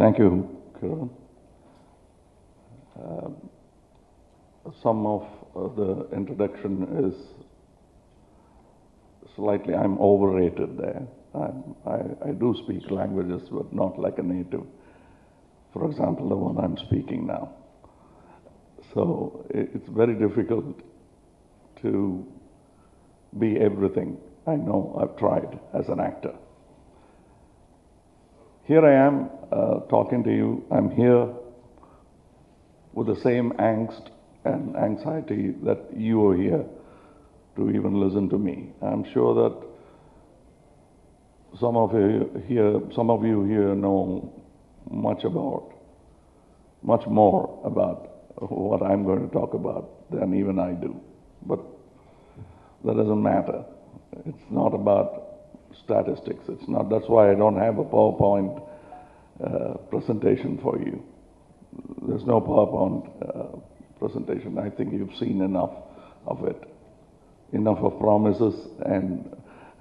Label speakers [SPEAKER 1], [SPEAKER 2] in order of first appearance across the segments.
[SPEAKER 1] Thank you, Kiran. Some of the introduction is slightly, I'm overrated there. I do speak languages, but not like a native. For example, the one I'm speaking now. So it's very difficult to be everything. I know I've tried as an actor. Here I am talking to you. I'm here with the same angst and anxiety that you are here to even listen to me. I'm sure that some of you here know much more about what I'm going to talk about than even I do. But that doesn't matter. It's not about statistics. It's not. That's why I don't have a PowerPoint presentation for you. There's no PowerPoint presentation. I think you've seen enough of it. Enough of promises and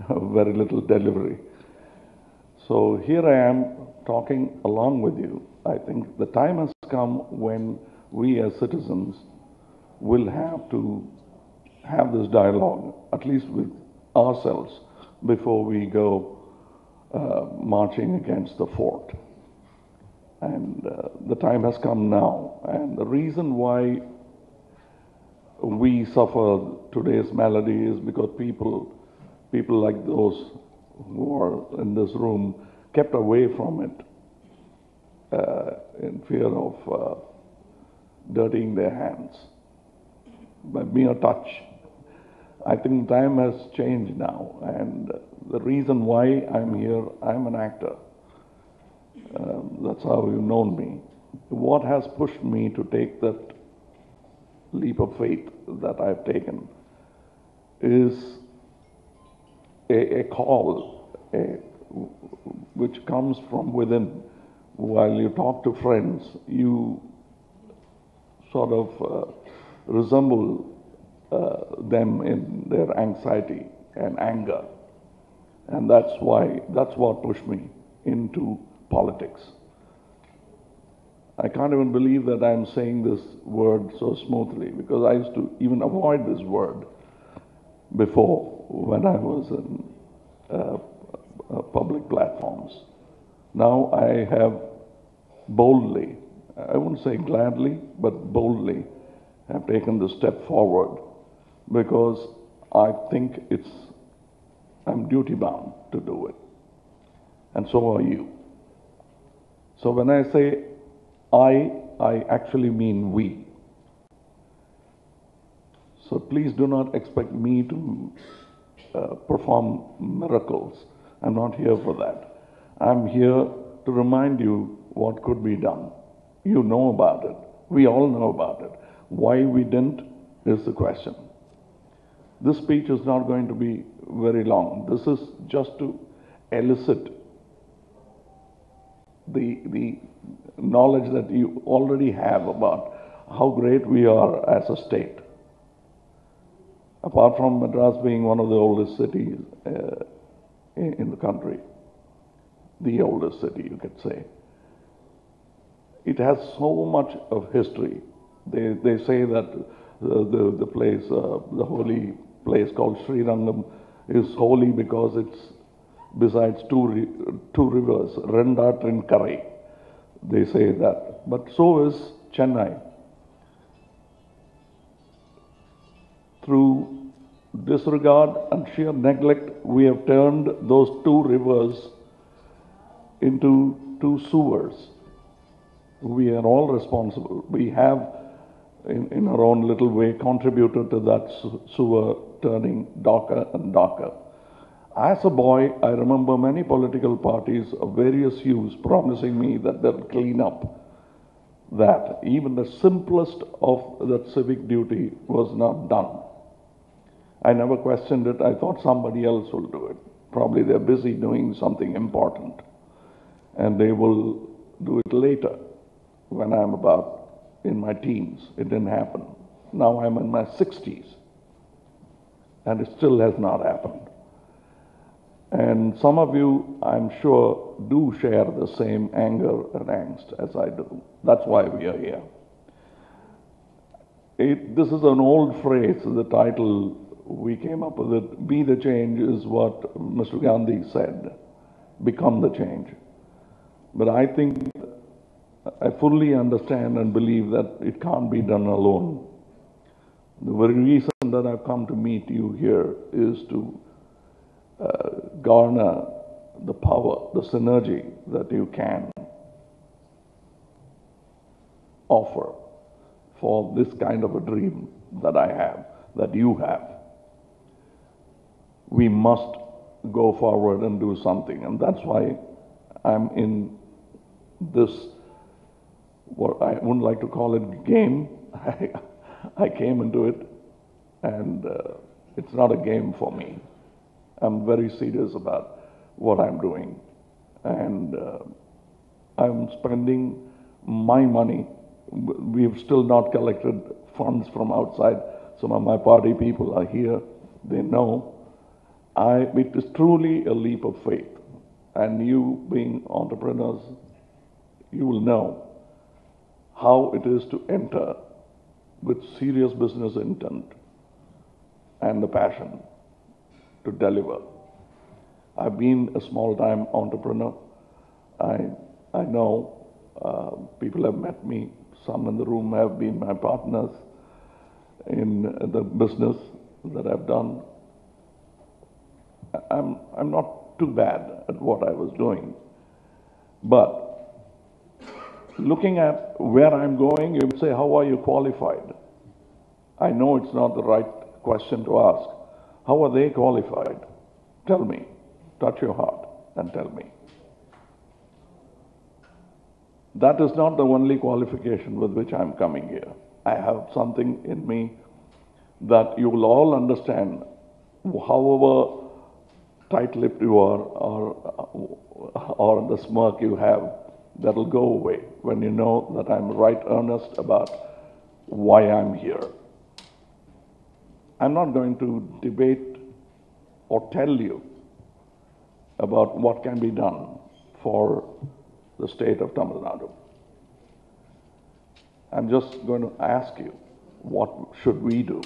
[SPEAKER 1] very little delivery. So here I am talking along with you. I think the time has come when we as citizens will have to have this dialogue, at least with ourselves, before we go marching against the fort. And the time has come now. And the reason why we suffer today's malady is because people like those who are in this room kept away from it in fear of dirtying their hands by mere touch. I think time has changed now, and the reason why I'm here, I'm an actor. That's how you've known me. What has pushed me to take that leap of faith that I've taken is a call which comes from within. While you talk to friends, you sort of resemble them in their anxiety and anger. And that's what pushed me into politics. I can't even believe that I'm saying this word so smoothly, because I used to even avoid this word before when I was in public platforms. Now I have boldly, I wouldn't say gladly, but boldly have taken the step forward, because I think I'm duty bound to do it. And so are you. So when I say I actually mean we. So please do not expect me to perform miracles. I'm not here for that. I'm here to remind you what could be done. You know about it. We all know about it. Why we didn't is the question. This speech is not going to be very long. This is just to elicit the knowledge that you already have about how great we are as a state. Apart from Madras being one of the oldest cities in the country, the oldest city, you could say, it has so much of history. They say that the place, the holy place called Sri Rangam is holy because it's besides two rivers, Renda Trinkarai. They say that. But so is Chennai. Through disregard and sheer neglect, we have turned those two rivers into two sewers. We are all responsible. We have, in our own little way, contributed to that sewer turning darker and darker. As a boy, I remember many political parties of various hues promising me that they'll clean up that. Even the simplest of that civic duty was not done. I never questioned it. I thought somebody else will do it. Probably they're busy doing something important, and they will do it later when I'm about in my teens. It didn't happen. Now I'm in my 60s, and it still has not happened. And some of you, I'm sure, do share the same anger and angst as I do. That's why we are here. This is an old phrase, the title we came up with it, be the change is what Mr. Gandhi said, become the change. But I think I fully understand and believe that it can't be done alone. The very reason that I've come to meet you here is to garner the power, the synergy that you can offer for this kind of a dream that I have, that you have. We must go forward and do something, and that's why I'm in this, what I wouldn't like to call it game. I came into it, and it's not a game for me. I'm very serious about what I'm doing, and I'm spending my money. We've still not collected funds from outside. Some of my party people are here. They know. It is truly a leap of faith. And you being entrepreneurs, you will know how it is to enter with serious business intent and the passion to deliver. I've been a small-time entrepreneur. I know people have met me. Some in the room have been my partners in the business that I've done. I'm not too bad at what I was doing. But looking at where I'm going, you would say, how are you qualified? I know it's not the right question to ask. How are they qualified? Tell me. Touch your heart and tell me. That is not the only qualification with which I'm coming here. I have something in me that you will all understand, however tight-lipped you are or the smirk you have, that will go away when you know that I'm right earnest about why I'm here. I'm not going to debate or tell you about what can be done for the state of Tamil Nadu. I'm just going to ask you, what should we do?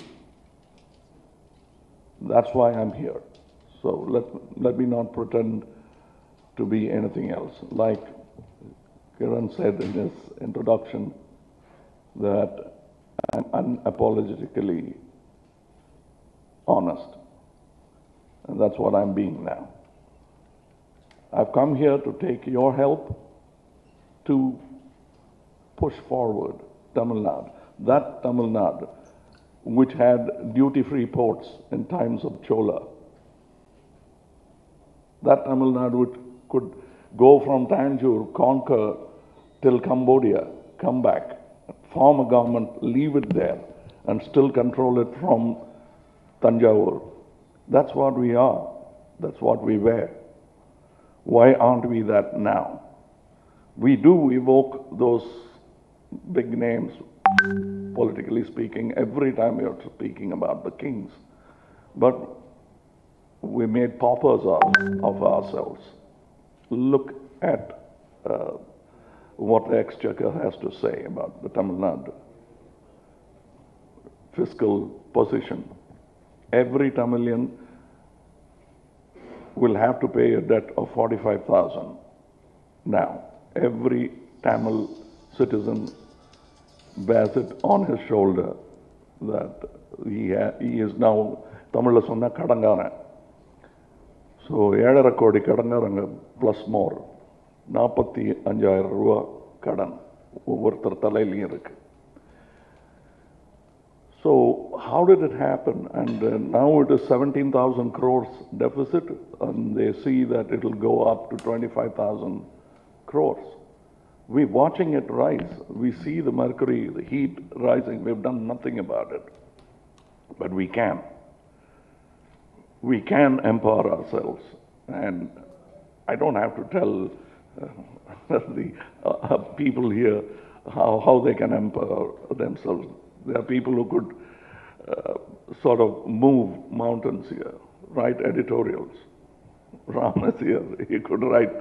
[SPEAKER 1] That's why I'm here. So let me not pretend to be anything else. Like Kiran said in his introduction, that I'm unapologetically honest. And that's what I'm being now. I've come here to take your help to push forward Tamil Nadu. That Tamil Nadu, which had duty-free ports in times of Chola. That Tamil Nadu could go from Tanjore, conquer till Cambodia, come back, form a government, leave it there, and still control it from Tanjore. That's what we are. That's what we were. Why aren't we that now? We do evoke those big names, politically speaking, every time we are speaking about the kings. But we made paupers of ourselves. Look at what the Exchequer has to say about the Tamil Nadu fiscal position. Every Tamilian will have to pay a debt of 45,000 now. Every Tamil citizen bears it on his shoulder that he is now Tamil sonna kadangana. So 7.5 கோடி கடங்காரங்க plus more 45,000 ரூபா கடன் ஒவ்வொருத்தர் தலையிலையும் இருக்கு. So how did it happen? And now it is 17,000 crores deficit, and they see that it will go up to 25,000 crores. We're watching it rise. We see the mercury, the heat rising. We've done nothing about it. But we can. We can empower ourselves. And I don't have to tell the people here how they can empower themselves. There are people who could sort of move mountains here, write editorials. Ram is here. He could write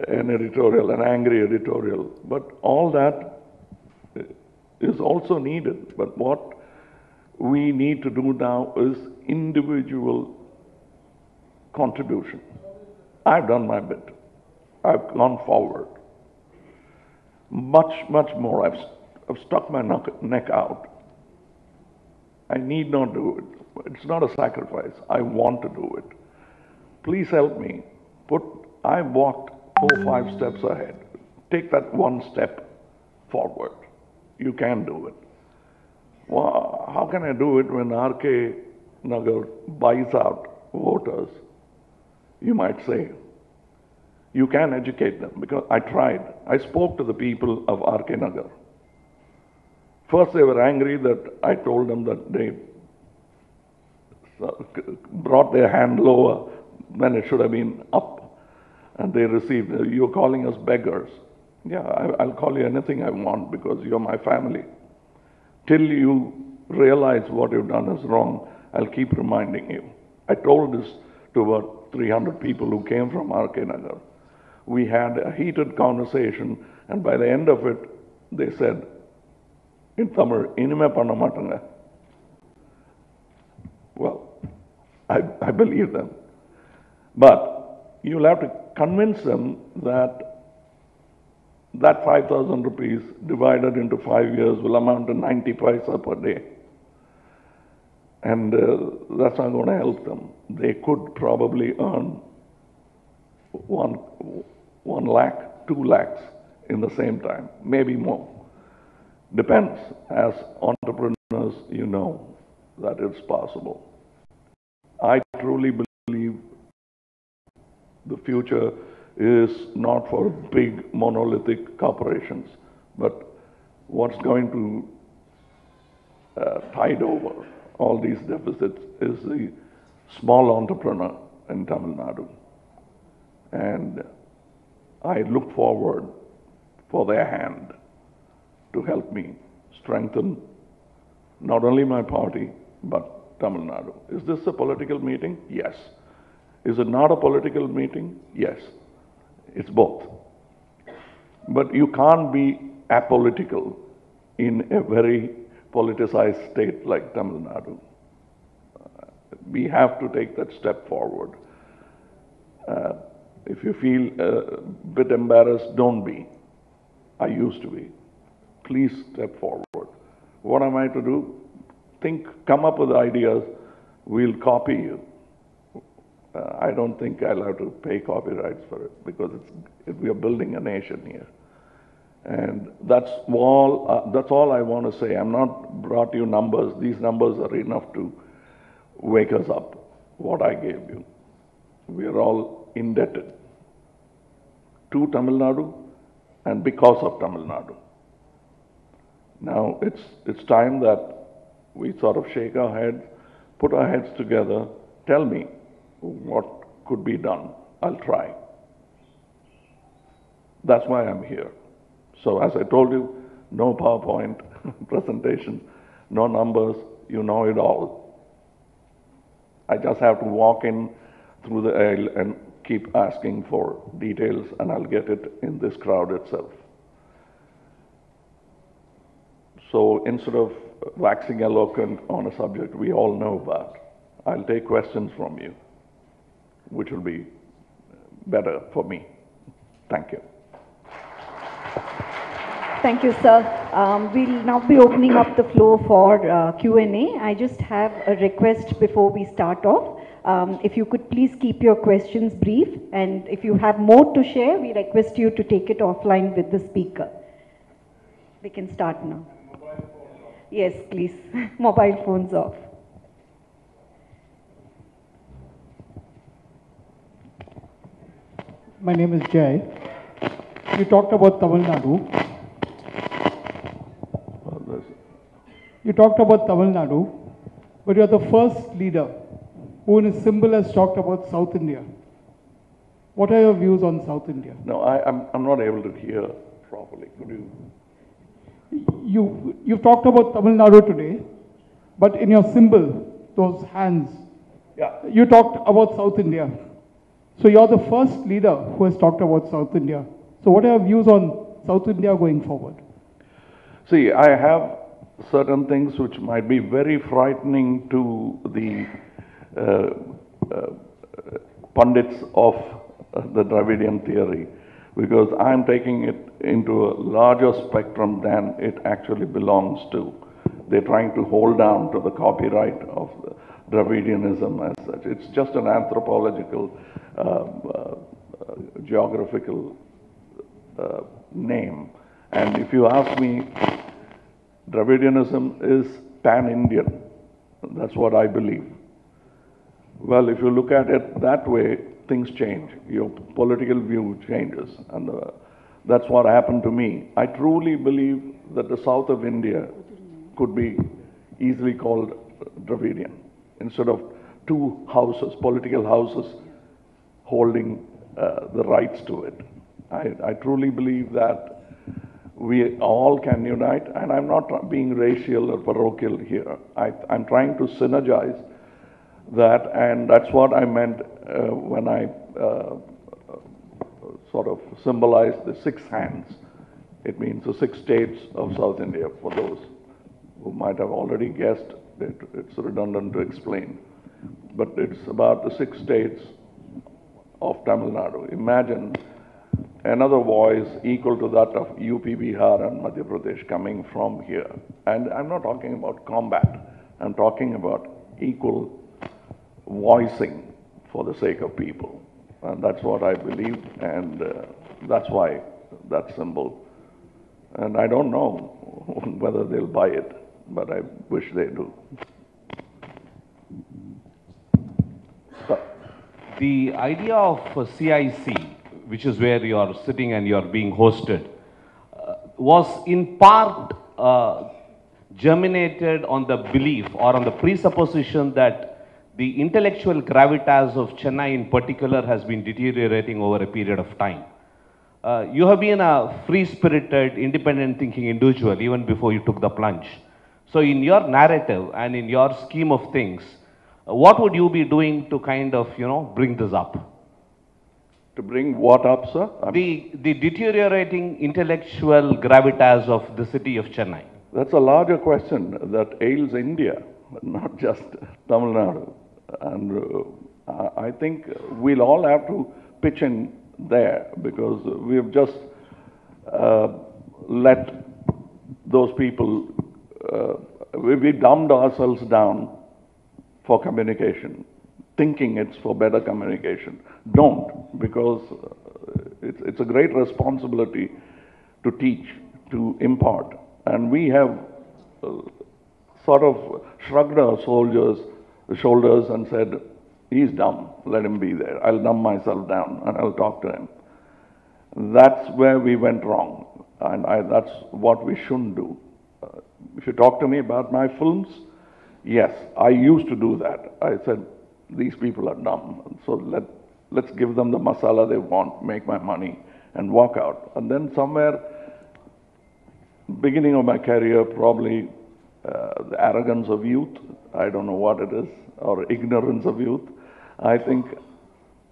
[SPEAKER 1] an editorial, an angry editorial. But all that is also needed. But what we need to do now is individual contribution. I've done my bit. I've gone forward. Much more. I've stuck my neck out. I need not do it. It's not a sacrifice. I want to do it. Please help me. I walked 4, 5 steps ahead. Take that one step forward. You can do it. Well, how can I do it when RK Nagar buys out voters? You might say. You can educate them, because I tried. I spoke to the people of RK Nagar. First they were angry that I told them that they brought their hand lower when it should have been up. And they received, you're calling us beggars. Yeah, I'll call you anything I want because you're my family. Till you realize what you've done is wrong, I'll keep reminding you. I told this to about 300 people who came from RK Nagar. We had a heated conversation, and by the end of it, they said, in Tamil, "Inime panna matanga." Well, I believe them. But you'll have to convince them that 5,000 rupees divided into 5 years will amount to 90 paisa per day. And that's not going to help them. They could probably earn 1 lakh, 2 lakhs in the same time, maybe more. Depends. As entrepreneurs, you know that it's possible. I truly believe the future is not for big monolithic corporations, but what's going to tide over all these deficits is the small entrepreneur in Tamil Nadu. And I look forward for their hand to help me strengthen not only my party, but Tamil Nadu. Is this a political meeting? Yes. Is it not a political meeting? Yes. It's both. But you can't be apolitical in a very politicized state like Tamil Nadu. We have to take that step forward. If you feel a bit embarrassed, don't be. I used to be. Please step forward. What am I to do? Come up with ideas, we'll copy you. I don't think I'll have to pay copyrights for it, because we are building a nation here. And that's all I want to say. I'm not brought you numbers. These numbers are enough to wake us up, what I gave you. We are all indebted to Tamil Nadu and because of Tamil Nadu. Now it's time that we sort of shake our heads, put our heads together, tell me what could be done. I'll try. That's why I'm here. So as I told you, no PowerPoint presentation, no numbers, you know it all. I just have to walk in through the aisle and keep asking for details, and I'll get it in this crowd itself. So instead of waxing eloquent on a subject we all know about, I'll take questions from you, which will be better for me. Thank you.
[SPEAKER 2] Thank you, sir. We'll now be opening up the floor for Q&A. I just have a request before we start off. If you could please keep your questions brief, and if you have more to share, we request you to take it offline with the speaker. We can start now. Yes, please. Mobile phones off.
[SPEAKER 3] My name is Jay. You talked about Tamil Nadu. You talked about Tamil Nadu, but you are the first leader who in a symbol has talked about South India. What are your views on South India?
[SPEAKER 1] No, I'm not able to hear properly. Could you?
[SPEAKER 3] You've talked about Tamil Nadu today, but in your symbol, those hands,
[SPEAKER 1] yeah,
[SPEAKER 3] you talked about South India. So you're the first leader who has talked about South India. So what are your views on South India going forward?
[SPEAKER 1] See, I have certain things which might be very frightening to the uh, uh, pundits of the Dravidian theory, because I'm taking it into a larger spectrum than it actually belongs to. They're trying to hold down to the copyright of Dravidianism as such. It's just an anthropological, geographical name. And if you ask me, Dravidianism is pan-Indian. That's what I believe. Well, if you look at it that way, things change. Your political view changes. And that's what happened to me. I truly believe that the south of India could be easily called Dravidian, instead of two houses, political houses, holding the rights to it. I truly believe that we all can unite, and I'm not being racial or parochial here. I'm trying to synergize that, and that's what I meant when I sort of symbolized the six hands. It means the 6 states of South India. For those who might have already guessed, it's redundant to explain. But it's about the 6 states of Tamil Nadu. Imagine another voice equal to that of UP, Bihar, and Madhya Pradesh coming from here. And I'm not talking about combat. I'm talking about equal voicing for the sake of people. And that's what I believe, and that's why that symbol. And I don't know whether they'll buy it, but I wish they do.
[SPEAKER 4] The idea of CIC, which is where you are sitting and you are being hosted, was in part germinated on the belief or on the presupposition that the intellectual gravitas of Chennai in particular has been deteriorating over a period of time. You have been a free-spirited, independent-thinking individual even before you took the plunge. So in your narrative and in your scheme of things, what would you be doing to kind of, bring this up?
[SPEAKER 1] To bring what up, sir?
[SPEAKER 4] The deteriorating intellectual gravitas of the city of Chennai.
[SPEAKER 1] That's a larger question that ails India, not just Tamil Nadu. And I think we'll all have to pitch in there, because we've just let those people, we dumbed ourselves down for communication, thinking it's for better communication. Don't, because it's a great responsibility to teach, to impart. And we have sort of shrugged our shoulders and said, he's dumb, let him be there. I'll dumb myself down and I'll talk to him. That's where we went wrong, and that's what we shouldn't do. If you talk to me about my films, yes, I used to do that. I said, these people are dumb, so let's give them the masala they want, make my money, and walk out. And then somewhere, beginning of my career, probably the arrogance of youth, I don't know what it is, or ignorance of youth, I think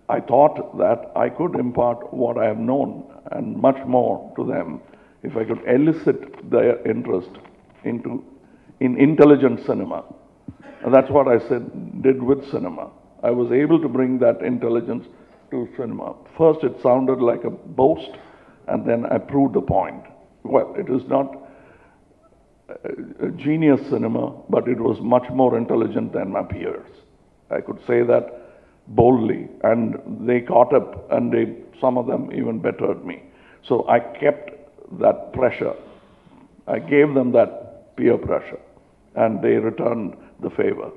[SPEAKER 1] I thought that I could impart what I have known and much more to them if I could elicit their interest in intelligent cinema. And that's what I did with cinema. I was able to bring that intelligence to cinema. First it sounded like a boast, and then I proved the point. Well, it is not a genius cinema, but it was much more intelligent than my peers. I could say that boldly, and they caught up, and some of them even bettered me. So I kept that pressure. I gave them that peer pressure, and they returned the favor.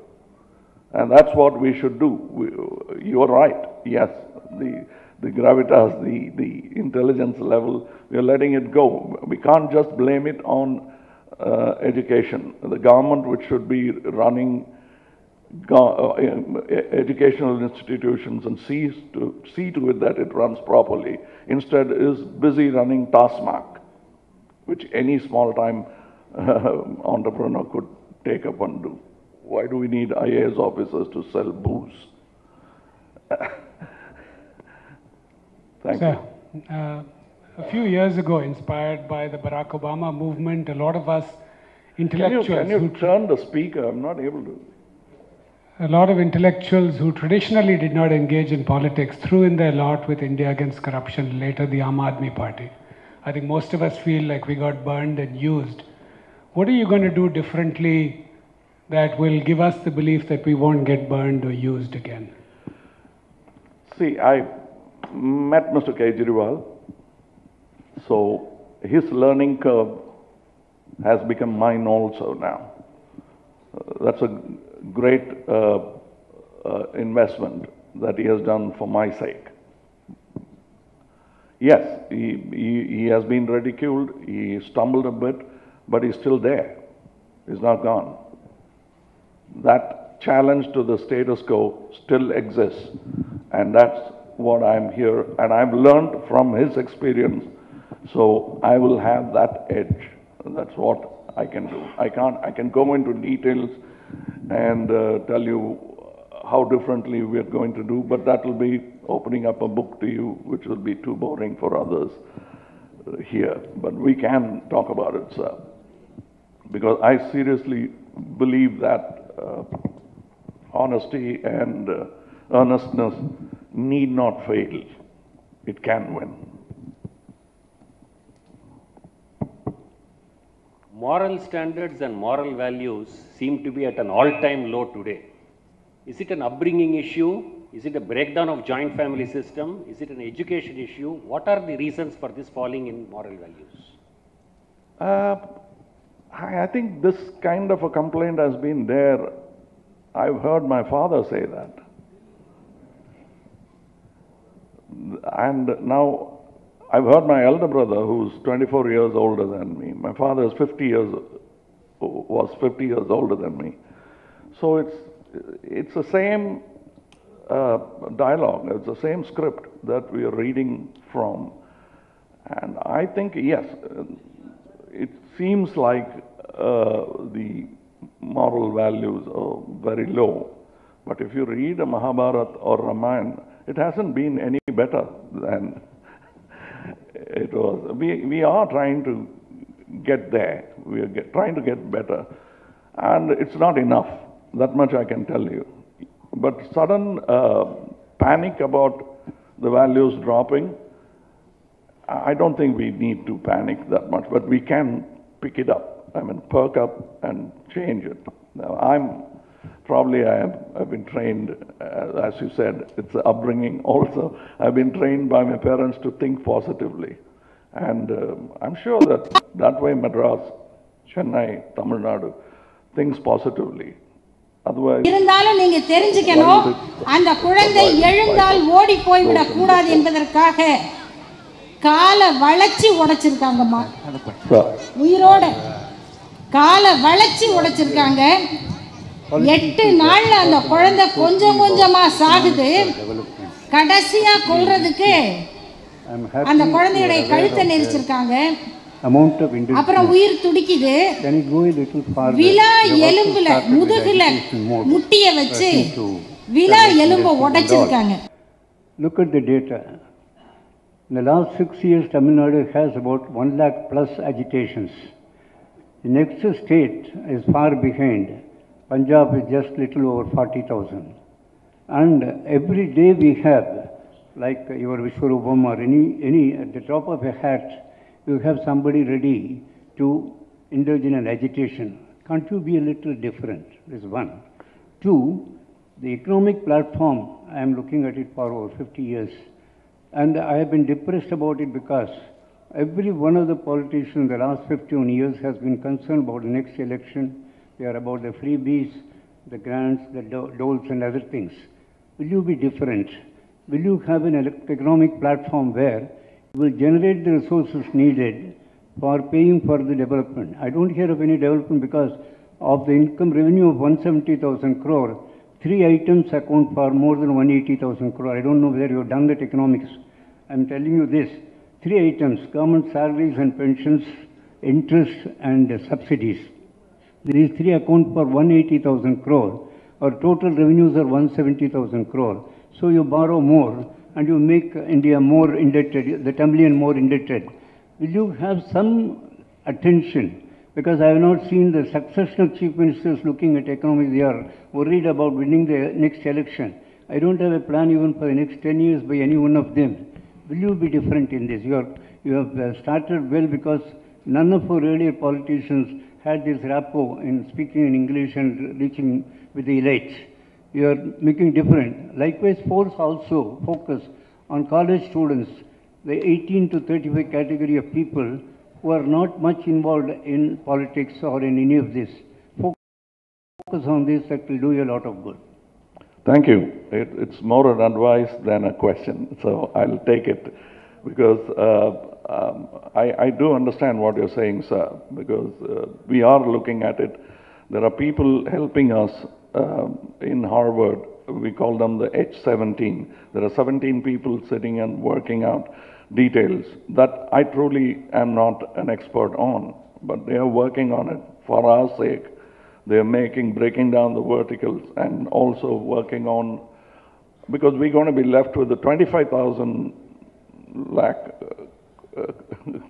[SPEAKER 1] And that's what we should do. You are right. Yes, the gravitas, the intelligence level, we are letting it go. We can't just blame it on education. The government, which should be running educational institutions and see to it that it runs properly, instead is busy running Taskmark, which any small-time entrepreneur could take up and do. Why do we need IAS officers to sell booze? Thank
[SPEAKER 5] Sir,
[SPEAKER 1] you.
[SPEAKER 5] a few years ago, inspired by the Barack Obama movement, a lot of us intellectuals,
[SPEAKER 1] Can you turn the speaker? I'm not able to.
[SPEAKER 5] a lot of intellectuals who traditionally did not engage in politics threw in their lot with India against corruption, later the Aam Aadmi Party. I think most of us feel like we got burned and used. What are you going to do differently that will give us the belief that we won't get burned or used again?
[SPEAKER 1] See, I met Mr. Kejriwal, so his learning curve has become mine also now. That's a great investment that he has done for my sake. Yes, he has been ridiculed, he stumbled a bit, but he's still there. He's not gone. That challenge to the status quo still exists, and that's what I'm here, and I've learned from his experience, so I will have that edge. That's what I can do. I can go into details and tell you how differently we're going to do, but that will be opening up a book to you, which will be too boring for others here. But we can talk about it, sir, because I seriously believe that honesty and earnestness need not fail. It can win.
[SPEAKER 6] Moral standards and moral values seem to be at an all-time low today. Is it an upbringing issue? Is it a breakdown of joint family system? Is it an education issue? What are the reasons for this falling in moral values?
[SPEAKER 1] I think this kind of a complaint has been there. I've heard my father say that. And now I've heard my elder brother, who's 24 years older than me. My father is 50 years older than me. So it's the same dialogue, it's the same script that we are reading from. And I think, yes, it seems like the moral values are very low. But if you read a Mahabharata or Ramayana, it hasn't been any better than it was. We are trying to get there. We are trying to get better. And it's not enough. That much I can tell you. But sudden panic about the values dropping, I don't think we need to panic that much, but we can pick it up. I mean, perk up and change it. Now, I've been trained, as you said, it's upbringing also. I've been trained by my parents to think positively. And I'm sure that way Madras, Chennai, Tamil Nadu thinks positively. Otherwise,
[SPEAKER 7] இருந்தாலும் நீங்க தெரிஞ்சுக்கணும், அந்த குழந்தை எழுந்தால் ஓடி போய் விடக் கூடாது என்பதற்காக காலை வளைச்சி உடைச்சிருக்காங்கம்மா. உயிரோட காலை வளைச்சி உடைச்சிருக்காங்க. 8 நாள்ல அந்த குழந்தை கொஞ்சம் கொஞ்சமா சாகுது. கடைசியா கொல்றதுக்கு அந்த குழந்தையுடைய கழுத்தை நெரிச்சிருக்காங்க. அப்புறம் உயிர் துடிக்குது. விலா எலும்புல முதுகுல முட்டிய வச்சு விலா எலும்பை உடைச்சிருக்காங்க.
[SPEAKER 8] Look at the data. In the last 6 years, Tamil Nadu has about 1 lakh plus agitations. The next state is far behind. Punjab is just little over 40,000. And every day we have, like your Vishwarupam or any at the top of a hat, you have somebody ready to indulge in an agitation. Can't you be a little different? Is one. Two, the economic platform, I am looking at it for over 50 years. And I have been depressed about it because every one of the politicians in the last 15 years has been concerned about the next election. They are about the freebies, the grants, the doles and other things. Will you be different? Will you have an economic platform where you will generate the resources needed for paying for the development? I don't hear of any development because of the income revenue of 170,000 crore. 3 items account for more than 180,000 crore. I don't know whether you have done that economics. I'm telling you this. 3 items, government salaries and pensions, interest and subsidies. These 3 account for 180,000 crore. Our total revenues are 170,000 crore. So you borrow more and you make India more indebted, the Tamilian more indebted. Will you have some attention? Because I have not seen the succession of chief ministers looking at economics. They are worried about winning the next election. I don't have a plan even for the next 10 years by any one of them. Will you be different in this? You have started well, because none of our earlier politicians had this rapport in speaking in English and reaching with the elites. You are making different. Likewise, force also focus on college students, the 18 to 35 category of people who are not much involved in politics or in any of this. Focus on this, that will do you a lot of good.
[SPEAKER 1] Thank you. It's more an advice than a question, so I'll take it, because I do understand what you're saying, sir, because we are looking at it. There are people helping us in Harvard. We call them the H17. There are 17 people sitting and working out details that I truly am not an expert on, but they are working on it for our sake. They are breaking down the verticals and also working on, because we're going to be left with the 25,000 lakh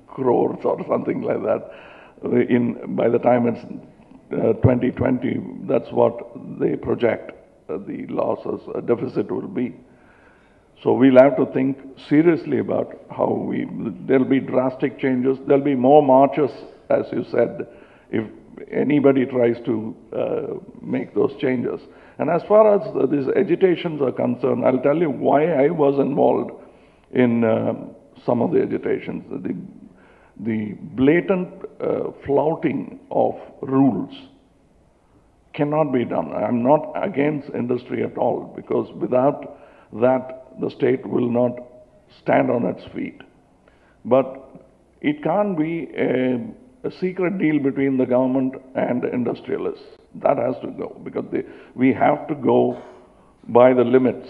[SPEAKER 1] crores or something like that by the time it's 2020. That's what they project the losses, deficit will be. So we'll have to think seriously about how there'll be drastic changes. There'll be more marches, as you said, if anybody tries to make those changes. And as far as these agitations are concerned, I'll tell you why I was involved in some of the agitations. The blatant flouting of rules cannot be done. I'm not against industry at all, because without that, the state will not stand on its feet. But it can't be a secret deal between the government and the industrialists. That has to go, because we have to go by the limits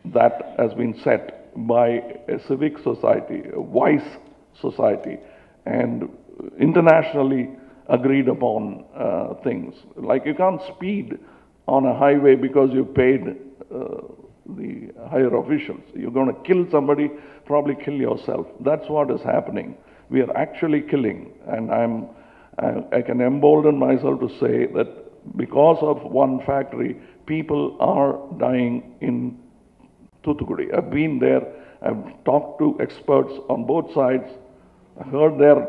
[SPEAKER 1] that has been set by a civic society, a wise society, and internationally agreed upon things. Like you can't speed on a highway because you paid the higher officials. You're going to kill somebody, probably kill yourself. That's what is happening. We are actually killing, and I can embolden myself to say that because of one factory, people are dying in Thoothukudi. I've been there, I've talked to experts on both sides, heard their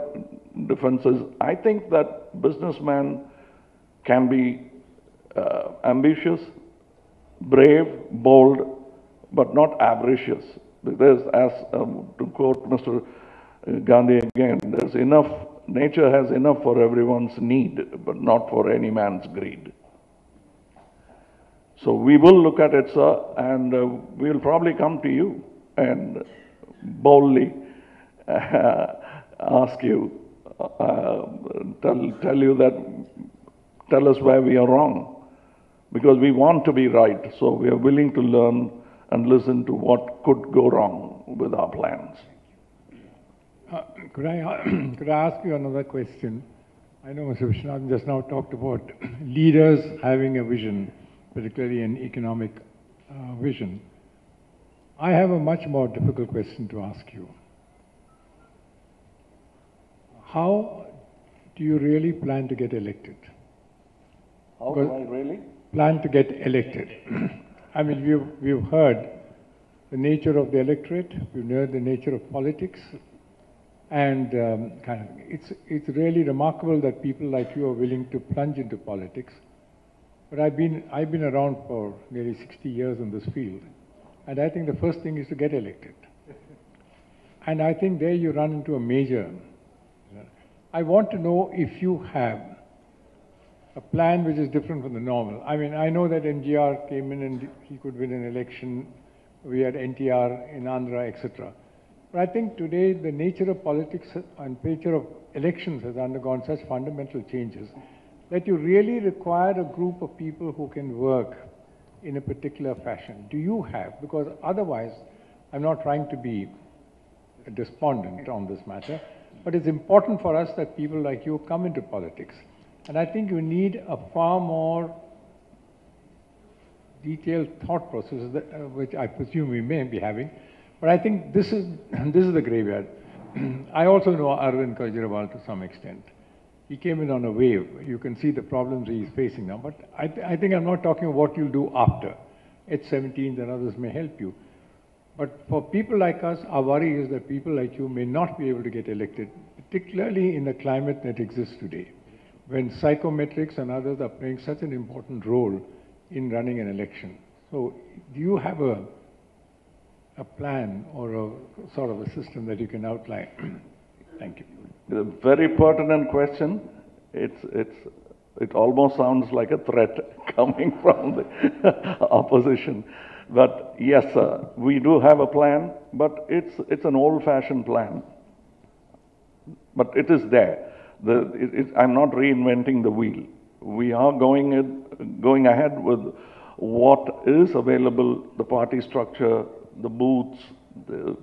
[SPEAKER 1] defenses. I think that businessman can be ambitious, brave, bold, but not avaricious. Because to quote Mr. Gandhi again, there's enough, nature has enough for everyone's need, but not for any man's greed. So we will look at it, sir, and we'll probably come to you and boldly ask you, tell us where we are wrong. Because we want to be right, so we are willing to learn and listen to what could go wrong with our plans.
[SPEAKER 9] Could I ask you another question? I know Mr. Vishwanath just now talked about leaders having a vision, particularly an economic vision. I have a much more difficult question to ask you. How do you really plan to get elected?
[SPEAKER 1] How do I really?
[SPEAKER 9] Plan to get elected. I mean, we've heard the nature of the electorate, we've heard the nature of politics, and it's really remarkable that people like you are willing to plunge into politics. But I've been around for nearly 60 years in this field, and I think the first thing is to get elected. And I think there you run into a major. I want to know if you have a plan which is different from the normal. I mean, I know that MGR came in and he could win an election. We had NTR in Andhra, etc. But I think today the nature of politics and nature of elections has undergone such fundamental changes that you really require a group of people who can work in a particular fashion. Do you have? Because otherwise, I'm not trying to be a despondent on this matter, but it's important for us that people like you come into politics. And I think you need a far more detailed thought process, which I presume we may be having. But I think this is, this is the graveyard. I also know Arvind Kejriwal to some extent. He came in on a wave. You can see the problems he is facing now. But I think I'm not talking about what you'll do after. At 17, and others may help you. But for people like us, our worry is that people like you may not be able to get elected, particularly in the climate that exists today, when psychometrics and others are playing such an important role in running an election. So do you have a plan or a sort of a system that you can outline? Thank you.
[SPEAKER 1] A very pertinent question. It almost sounds like a threat coming from the opposition. But yes, sir, we do have a plan, but it's an old-fashioned plan. But it is there. I'm not reinventing the wheel. We are going ahead with what is available, the party structure, the booths,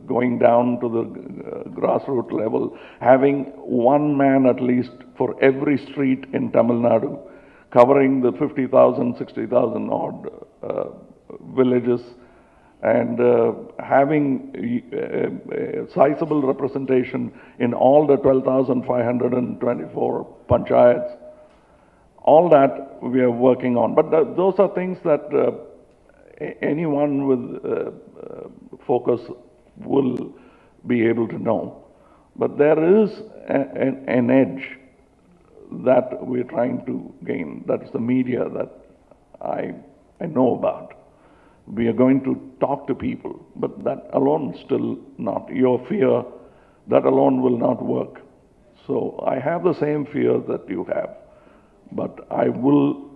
[SPEAKER 1] going down to the grassroots level, having one man at least for every street in Tamil Nadu, covering the 50,000, 60,000 odd villages, and having a sizable representation in all the 12,524 panchayats. All that we are working on. But those are things that anyone with focus will be able to know. But there is an edge that we're trying to gain. That's the media that I know about. We are going to talk to people, but that alone still not. Your fear, that alone will not work. So I have the same fear that you have, but I will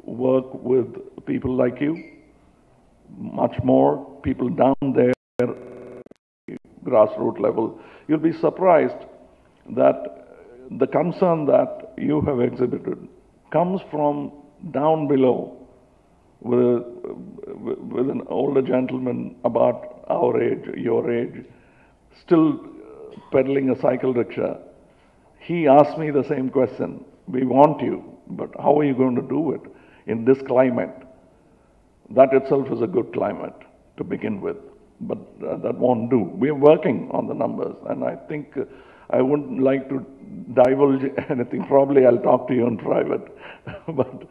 [SPEAKER 1] work with people like you, much more people down there, grassroots level. You'll be surprised that the concern that you have exhibited comes from down below, with an older gentleman about our age, your age, still pedaling a cycle rickshaw. He asked me the same question. We want you, but how are you going to do it in this climate? That itself is a good climate to begin with, but that won't do. We're working on the numbers, and I think I wouldn't like to divulge anything. Probably I'll talk to you in private, but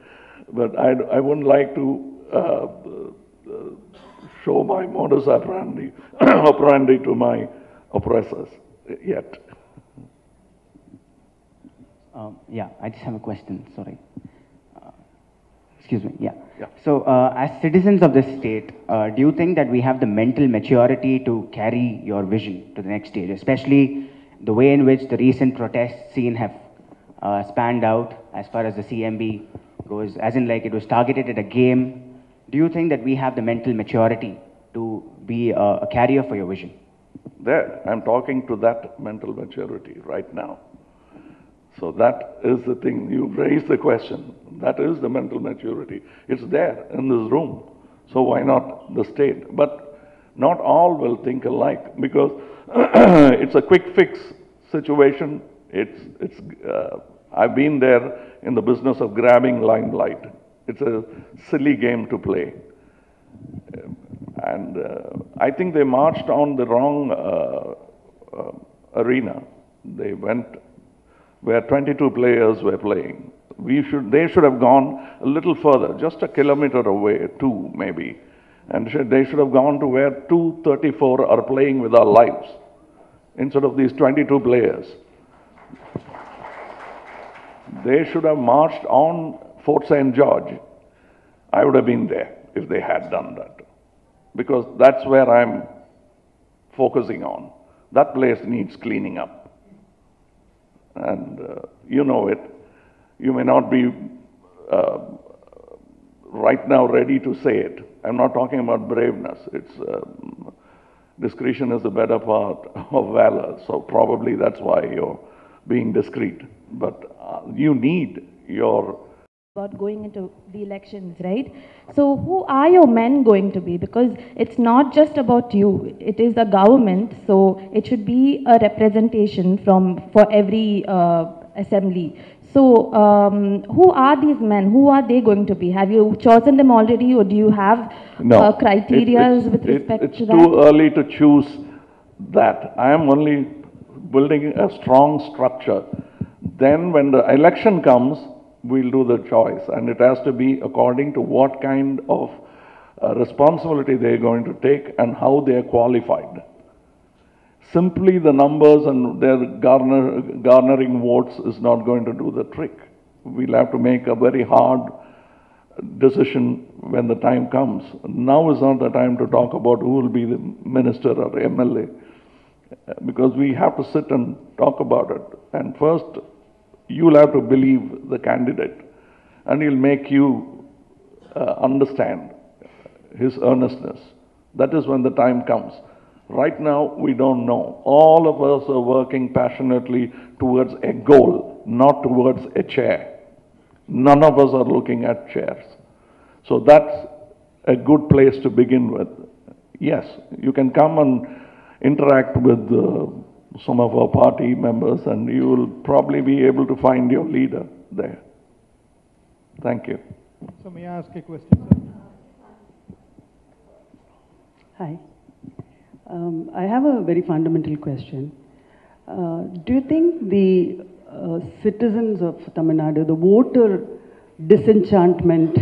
[SPEAKER 1] I wouldn't like to show my modus operandi, operandi to my oppressors yet.
[SPEAKER 10] Yeah, I just have a question, sorry. Excuse me, yeah.
[SPEAKER 1] Yeah.
[SPEAKER 10] So, as citizens of this state, do you think that we have the mental maturity to carry your vision to the next stage, especially the way in which the recent protest scene have spanned out as far as the CMB goes, as in like it was targeted at a game? Do you think that we have the mental maturity to be a carrier for your vision?
[SPEAKER 1] There, I'm talking to that mental maturity right now. So that is the thing. You raised the question. That is the mental maturity. It's there in this room. So why not the state? But not all will think alike, because it's a quick fix situation. I've been there in the business of grabbing limelight. It's a silly game to play. And I think they marched on the wrong arena. They went where 22 players were playing. They should have gone a little further, just a kilometer away, 2 maybe. And they should have gone to where 234 are playing with our lives, instead of these 22 players. They should have marched on Fort St. George. I would have been there if they had done that, because that's where I'm focusing on. That place needs cleaning up. And you know it. You may not be right now ready to say it. I'm not talking about braveness. It's discretion is the better part of valor. So probably that's why you're being discreet. But you need your...
[SPEAKER 11] About going into the elections, right? So who are your men going to be? Because it's not just about you, it is the government, so it should be a representation for every assembly. So, who are these men? Who are they going to be? Have you chosen them already, or do you have criteria with respect to that?
[SPEAKER 1] It's too early to choose that. I am only building a strong structure. Then when the election comes, we'll do the choice. And it has to be according to what kind of responsibility they're going to take and how they are qualified. Simply the numbers and their garnering votes is not going to do the trick. We'll have to make a very hard decision when the time comes. Now is not the time to talk about who will be the minister or MLA, because we have to sit and talk about it. And first, you'll have to believe the candidate, and he'll make you understand his earnestness. That is when the time comes. Right now, we don't know. All of us are working passionately towards a goal, not towards a chair. None of us are looking at chairs. So that's a good place to begin with. Yes, you can come and interact with some of our party members, and you will probably be able to find your leader there. Thank you.
[SPEAKER 3] So may I ask a question, sir?
[SPEAKER 12] Hi. I have a very fundamental question. Do you think the citizens of Tamil Nadu, the voter disenchantment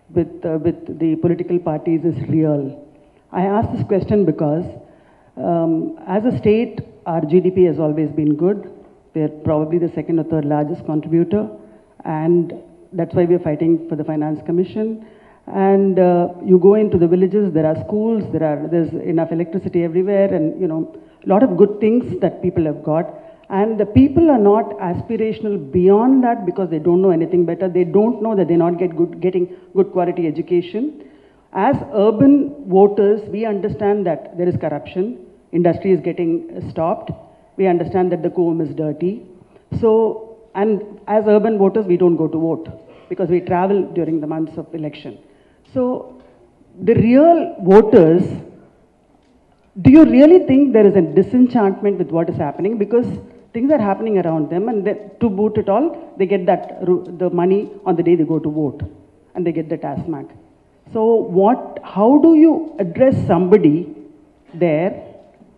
[SPEAKER 12] with the political parties is real? I ask this question because as a state, our GDP has always been good. We are probably the second or third largest contributor, and that's why we are fighting for the Finance Commission. And you go into the villages, there are schools, there's enough electricity everywhere, and a lot of good things that people have got. And the people are not aspirational beyond that because they don't know anything better. They don't know that they're not getting good quality education. As urban voters, we understand that there is corruption, industry is getting stopped, we understand that the comb is dirty. So, and as urban voters, we don't go to vote because we travel during the months of election. So, the real voters, do you really think there is a disenchantment with what is happening? Because things are happening around them, and to boot it all, they get the money on the day they go to vote, and they get the TASMAC. So how do you address somebody there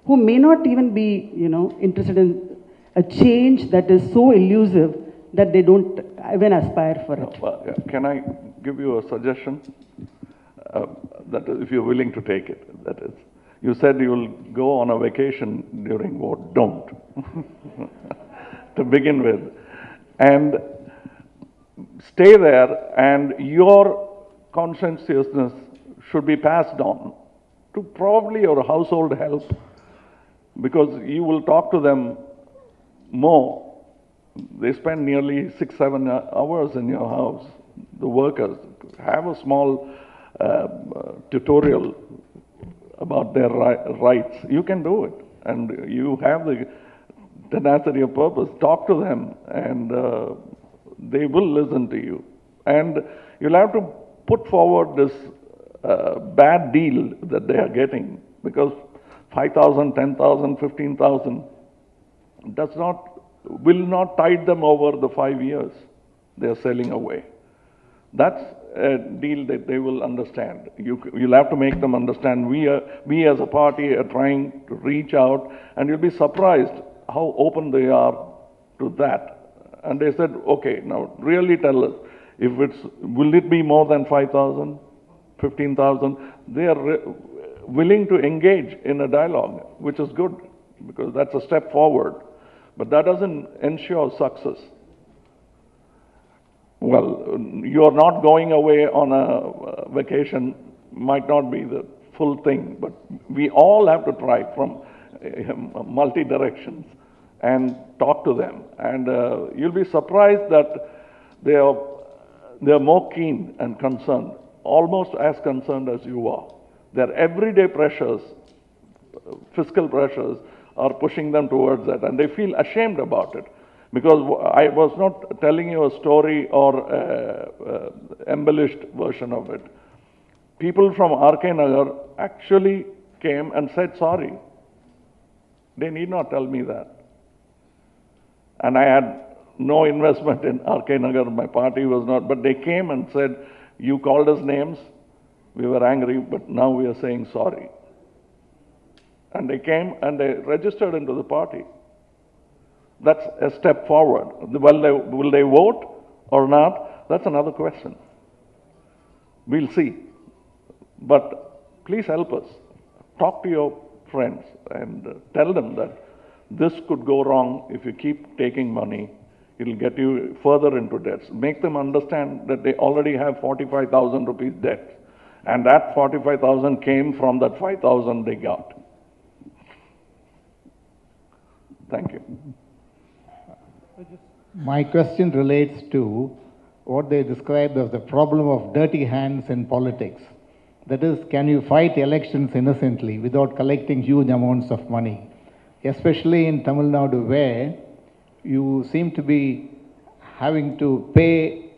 [SPEAKER 12] who may not even be, interested in a change that is so elusive that they don't even aspire for it?
[SPEAKER 1] Can I give you a suggestion? That is, if you're willing to take it, that is. You said you'll go on a vacation during vote. Don't. To begin with. And stay there, and your conscientiousness should be passed on to probably your household help, because you will talk to them more. They spend nearly 6-7 hours in your house, the workers. Have a small tutorial about their rights. You can do it, and you have the tenacity of purpose. Talk to them, and they will listen to you. And you'll have to put forward this bad deal that they are getting, because 5,000, 10,000, 15,000 will not tide them over the 5 years they are selling away. That's a deal that they will understand. You'll have to make them understand we as a party are trying to reach out, and you'll be surprised how open they are to that. And they said, okay, now really tell us, will it be more than 5,000, 15,000? They are willing to engage in a dialogue, which is good, because that's a step forward. But that doesn't ensure success. Well, you're not going away on a vacation, might not be the full thing, but we all have to try from multi directions and talk to them. And you'll be surprised that they are more keen and concerned, almost as concerned as you are. Their everyday pressures, fiscal pressures, are pushing them towards that, and they feel ashamed about it. Because I was not telling you a story or embellished version of it. People from RK Nagar actually came and said sorry. They need not tell me that. And I had no investment in RK Nagar, my party was not, but they came and said, you called us names, we were angry, but now we are saying sorry. And they came and they registered into the party. That's a step forward. Will they vote or not? That's another question. We'll see. But please help us. Talk to your friends and tell them that this could go wrong if you keep taking money. It'll get you further into debts. Make them understand that they already have 45,000 rupees debt. And that 45,000 came from that 5,000 they got. Thank you.
[SPEAKER 13] My question relates to what they describe as the problem of dirty hands in politics. That is, can you fight elections innocently without collecting huge amounts of money? Especially in Tamil Nadu, where you seem to be having to pay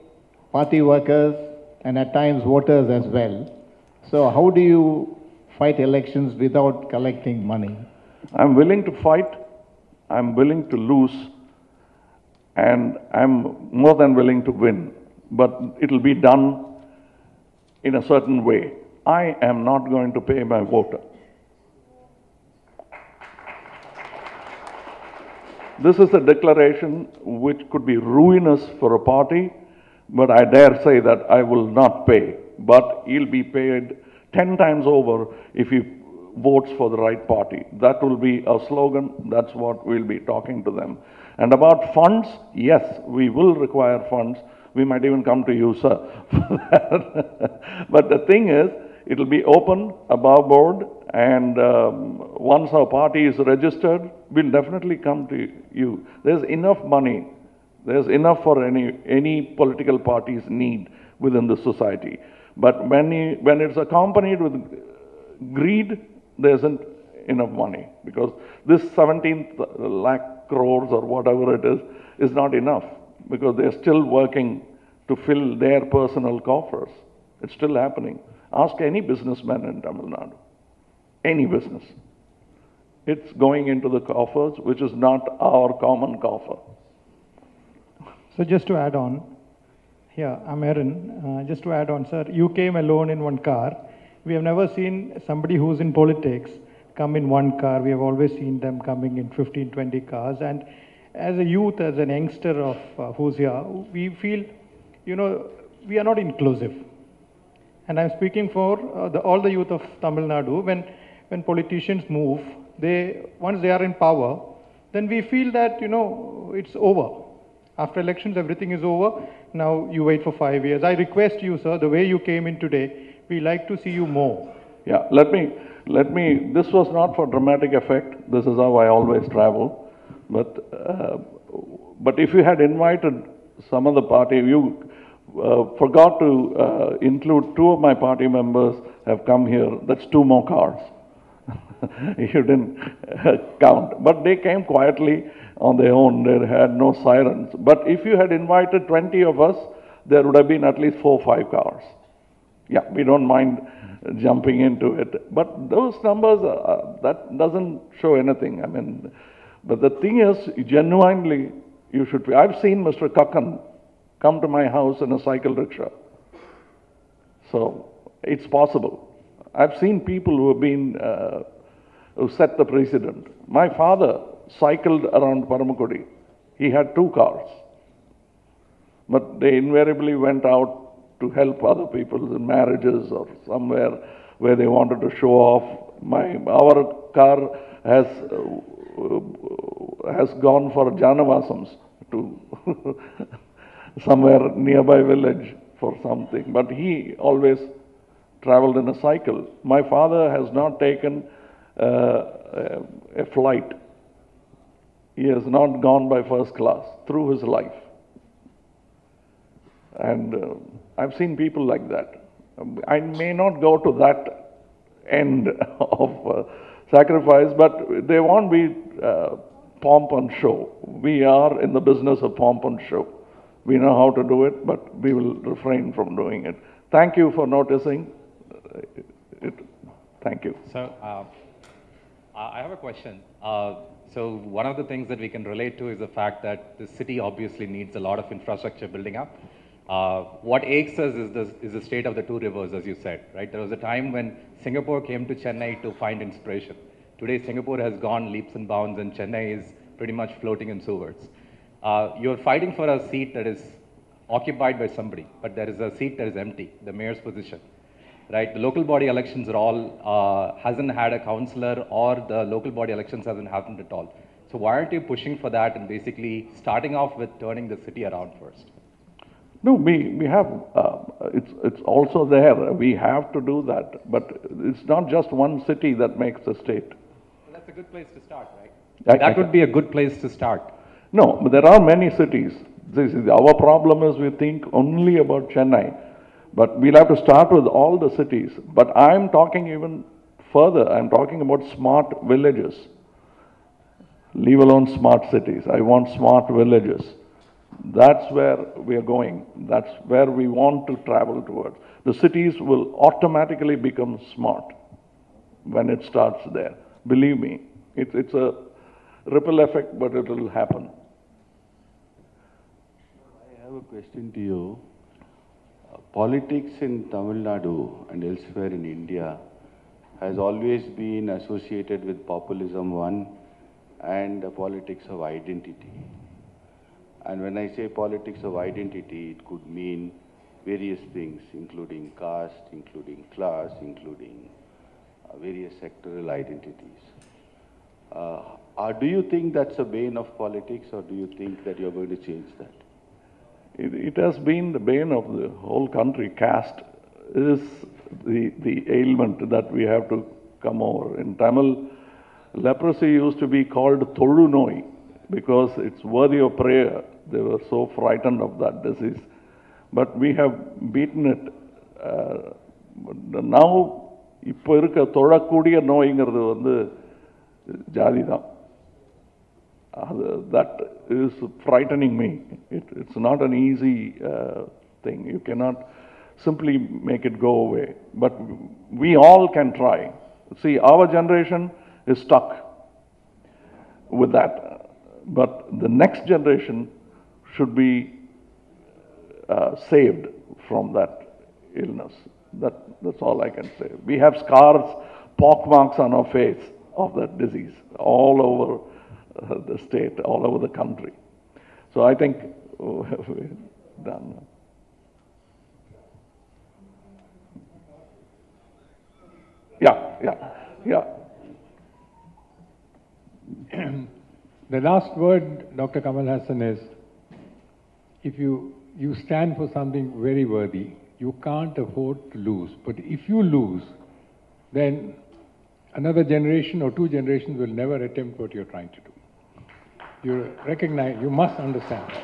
[SPEAKER 13] party workers and at times voters as well. So how do you fight elections without collecting money?
[SPEAKER 1] I'm willing to fight, I'm willing to lose, and I'm more than willing to win. But it'll be done in a certain way. I am not going to pay my voter. This is a declaration which could be ruinous for a party, but I dare say that I will not pay. But he'll be paid 10 times over if he votes for the right party. That will be our slogan. That's what we'll be talking to them. And about funds, yes, we will require funds. We might even come to you, sir. But the thing is, it'll be open, above board, and once our party is registered, we'll definitely come to you. There's enough money. There's enough for any political party's need within the society. But when it's accompanied with greed, there isn't enough money, because this 17 lakh crores or whatever it is not enough, because they're still working to fill their personal coffers. It's still happening. Ask any businessman in Tamil Nadu, any business. It's going into the coffers, which is not our common coffer.
[SPEAKER 14] So just to add on, yeah, I'm Aaron. Just to add on, sir, you came alone in one car. We have never seen somebody who's in politics come in one car. We have always seen them coming in 15, 20 cars. And as a youth, as an youngster of who's here, we feel, we are not inclusive. And I'm speaking for all the youth of Tamil Nadu. When politicians move, once they are in power, then we feel that, it's over. After elections, everything is over. Now you wait for 5 years. I request you, sir, the way you came in today, we like to see you more.
[SPEAKER 1] Yeah, let me, this was not for dramatic effect. This is how I always travel. But if you had invited some of the party, you forgot to include 2 of my party members have come here. That's 2 more cars. You didn't count. But they came quietly on their own. They had no sirens. But if you had invited 20 of us, there would have been at least 4 or 5 cars. Yeah, we don't mind jumping into it. But those numbers, that doesn't show anything. I mean, but the thing is, genuinely, you should be. I've seen Mr. Kakan come to my house in a cycle rickshaw. So it's possible. I've seen people who have been, who set the precedent. My father cycled around Paramakudi. He had 2 cars. But they invariably went out to help other people in marriages or somewhere where they wanted to show off. Our car has gone for Janavasams to somewhere nearby village for something. But he always traveled in a cycle. My father has not taken a flight. He has not gone by first class through his life. And I've seen people like that. I may not go to that end of sacrifice, but they won't be pomp and show. We are in the business of pomp and show. We know how to do it, but we will refrain from doing it. Thank you for noticing it. Thank you.
[SPEAKER 15] So, I have a question. So one of the things that we can relate to is the fact that the city obviously needs a lot of infrastructure building up. What aches us is the state of the two rivers, as you said, right? There was a time when Singapore came to Chennai to find inspiration. Today, Singapore has gone leaps and bounds, and Chennai is pretty much floating in sewers. You're fighting for a seat that is occupied by somebody, but there is a seat that is empty, the mayor's position, right? The local body elections are all, hasn't had a councillor, or the local body elections hasn't happened at all. So why aren't you pushing for that and basically starting off with turning the city around first?
[SPEAKER 1] No, we have, it's also there. We have to do that. But it's not just one city that makes a state.
[SPEAKER 15] Well, that's a good place to start, right? That would be a good place to start.
[SPEAKER 1] No, but there are many cities. Our problem is we think only about Chennai. But we'll have to start with all the cities. But I'm talking even further. I'm talking about smart villages. Leave alone smart cities. I want smart villages. That's where we are going. That's where we want to travel towards. The cities will automatically become smart when it starts there. Believe me, it's a ripple effect, but it will happen.
[SPEAKER 16] I have a question to you. Politics in Tamil Nadu and elsewhere in India has always been associated with populism, one, and the politics of identity. And when I say politics of identity, it could mean various things, including caste, including class, including various sectoral identities. Do you think that's a bane of politics, or do you think that you're going to change that?
[SPEAKER 1] It has been the bane of the whole country. Caste is the ailment that we have to come over. In Tamil, leprosy used to be called Tholu Noi because it's worthy of prayer. They were so frightened of that disease. But we have beaten it. Now, இப்போ இருக்க தொழக்கூடிய நோய்ங்கிறது வந்து ஜாதி தான். That is frightening me. It's not an easy thing. You cannot simply make it go away. But we all can try. See, our generation is stuck with that. But the next generation should be saved from that illness. That's all I can say. We have scars, pockmarks on our face of that disease all over the state, all over the country. So I think we're done. Yeah.
[SPEAKER 9] The last word, Dr. Kamalhassan, is if you stand for something very worthy, you can't afford to lose. But if you lose, then another generation or two generations will never attempt what you're trying to do. You recognize, you must understand that.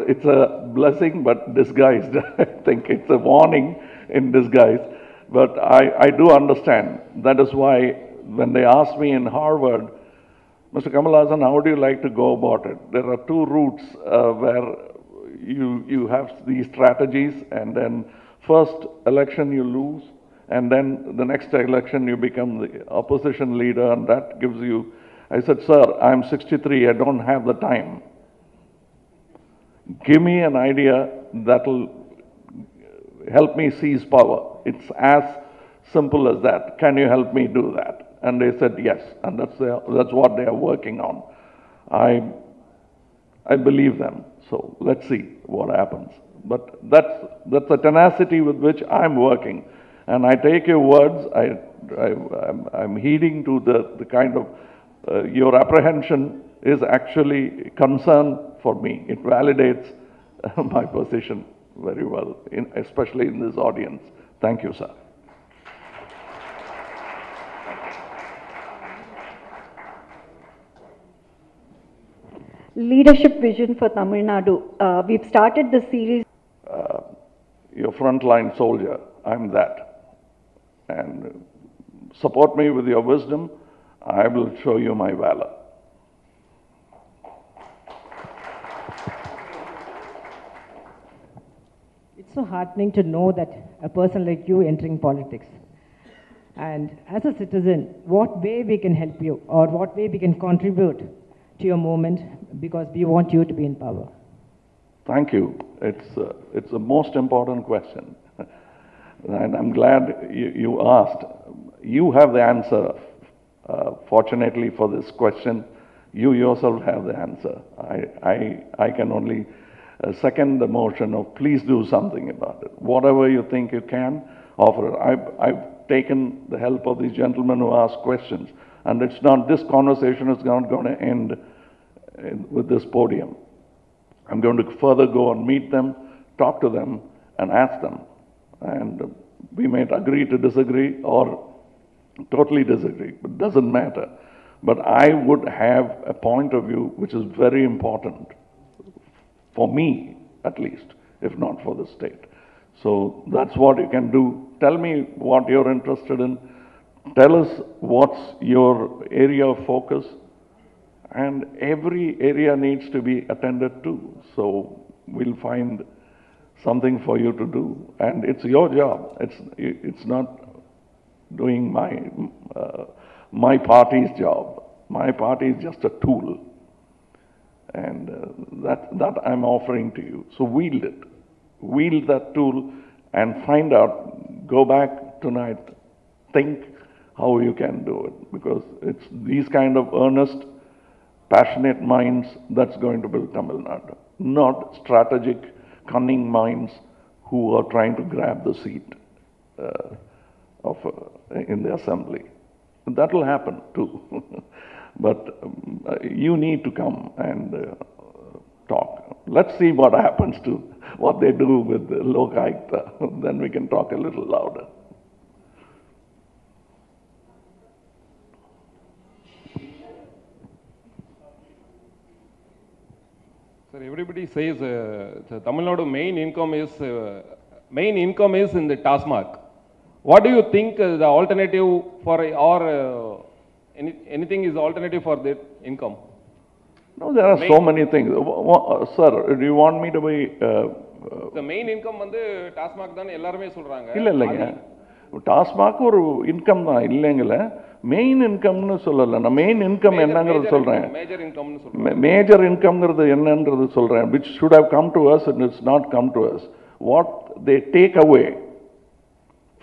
[SPEAKER 1] It's a blessing, but disguised. I think it's a warning in disguise. But I do understand. That is why when they asked me in Harvard, Mr. Kamalhassan, how do you like to go about it? There are two routes where you have these strategies, and then first election you lose, and then the next election you become the opposition leader, and that gives you... I said, sir, I'm 63, I don't have the time. Give me an idea that will help me seize power. It's as simple as that. Can you help me do that? And they said yes, and that's what they are working on. I believe them, so let's see what happens. But that's the tenacity with which I'm working. And I take your words, I'm heeding to the kind of, your apprehension is actually concern for me. It validates my position very well, especially in this audience. Thank you, sir.
[SPEAKER 2] Leadership vision for Tamil Nadu. We've started the series.
[SPEAKER 1] Your frontline soldier, I'm that. And support me with your wisdom. I will show you my valor.
[SPEAKER 17] It's so heartening to know that a person like you entering politics. And as a citizen, what way we can help you or what way we can contribute to your movement because we want you to be in power?
[SPEAKER 1] Thank you. It's the most important question. And I'm glad you asked. You have the answer. Fortunately for this question, you yourself have the answer. I can only second the motion of please do something about it. Whatever you think you can, offer it. I've taken the help of these gentlemen who ask questions, and it's not, this conversation is not going to end with this podium. I'm going to further go and meet them, talk to them, and ask them. And we may agree to disagree or totally disagree, but it doesn't matter. But I would have a point of view which is very important for me, at least, if not for the state. So that's what you can do. Tell me what you're interested in. Tell us what's your area of focus. And every area needs to be attended to. So we'll find something for you to do. And it's your job. It's not doing my party's job. My party is just a tool. And that I'm offering to you. So wield it. Wield that tool and find out, go back tonight, think how you can do it. Because it's these kind of earnest, passionate minds that's going to build Tamil Nadu. Not strategic, cunning minds who are trying to grab the seat in the assembly. That will happen too. But you need to come and talk. Let's see what happens to what they do with the Lokayukta. Then we can talk a little louder.
[SPEAKER 18] Sir, everybody says the Tamil Nadu main income is in the TASMAC. What do you think the alternative for or anything is alternative for that income?
[SPEAKER 1] No, there are so many things. Sir, do you want me to be...
[SPEAKER 18] the main income வந்து டாஸ்மாக் தான் எல்லாரும் சொல்றாங்க.
[SPEAKER 1] இல்லைங்க. டாஸ்மாக் ஒரு income தான் இல்லைங்கள. Main இன்கம்னு சொல்லல. நான் main income என்னங்கிறது சொல்றேன்.
[SPEAKER 18] மேஜர் இன்கம்னு சொல்றேன்.
[SPEAKER 1] மேஜர் இன்கம்ங்கிறது என்னங்கிறது சொல்றேன். Which should have come to us and it's not come to us. What they take away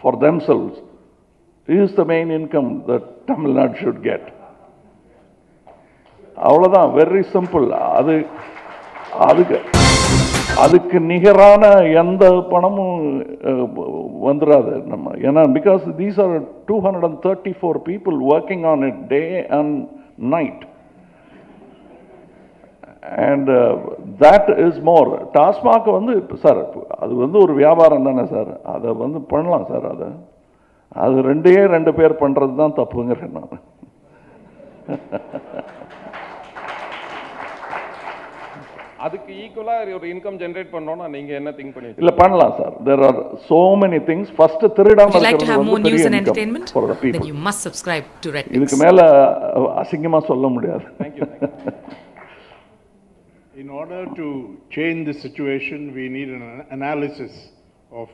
[SPEAKER 1] for themselves is the main income that Tamil Nadu should get. அவ்வளவுதான், very simple. அதுக்கு நிகரான எந்த பணமும் வந்துடாது நம்ம. ஏன்னா because these are 234 people working on it day and night. And that is more. TASMAC வந்து sir அது வந்து ஒரு வியாபாரம் தானே சார். அதை வந்து பண்ணலாம் சார். அது ரெண்டு பேர் பண்றது தான் தப்புங்கிறேன் நான்.
[SPEAKER 18] அதுக்கு ஈக்குவலா ஒரு இன்கம் ஜெனரேட் பண்ணனும்னா நீங்க என்ன திங்க் பண்ணிருக்கீங்க?
[SPEAKER 1] இல்ல பண்ணலாம் sir. There are so many things. First திருடாம இருக்கிறது வந்து பெரிய income for the people.
[SPEAKER 19] Then you must subscribe to Red Pix.
[SPEAKER 1] இதுக்கு மேல அசிங்கமா சொல்ல முடியாது.
[SPEAKER 18] Thank you.
[SPEAKER 20] In order to change the situation, we need an analysis of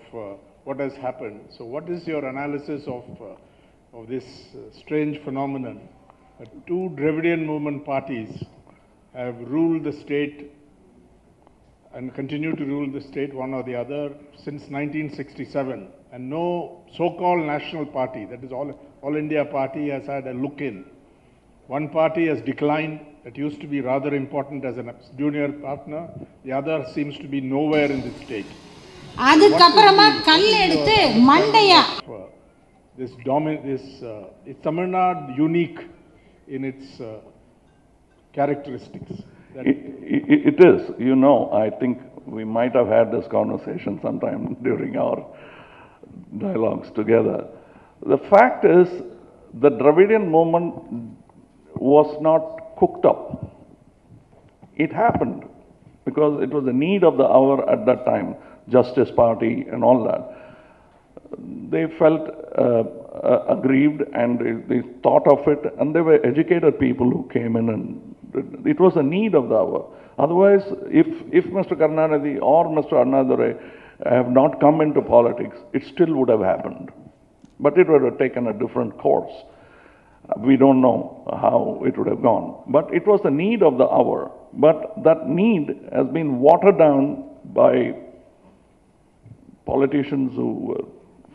[SPEAKER 20] what has happened. So what is your analysis of this strange phenomenon? Two Dravidian movement parties have ruled the state and continue to rule the state, one or the other, since 1967. And no so-called national party, that is all India party, has had a look in. One party has declined, that used to be rather important as a junior partner. The other seems to be nowhere in the state.
[SPEAKER 7] அதுக்கப்புறமா கல் எடுத்து மண்டையா
[SPEAKER 20] Is Tamil Nadu unique in its characteristics?
[SPEAKER 1] It is. You know, I think we might have had this conversation sometime during our dialogues together. The fact is, the Dravidian movement was not cooked up. It happened because it was the need of the hour at that time, Justice Party and all that. They felt aggrieved and they thought of it, and they were educated people who came in, and it was a need of the hour. Otherwise, if Mr. Karnanidhi or Mr. Annadurai have not come into politics, it still would have happened. but it would have taken a different course. We don't know how it would have gone. But it was the need of the hour. But that need has been watered down by politicians who were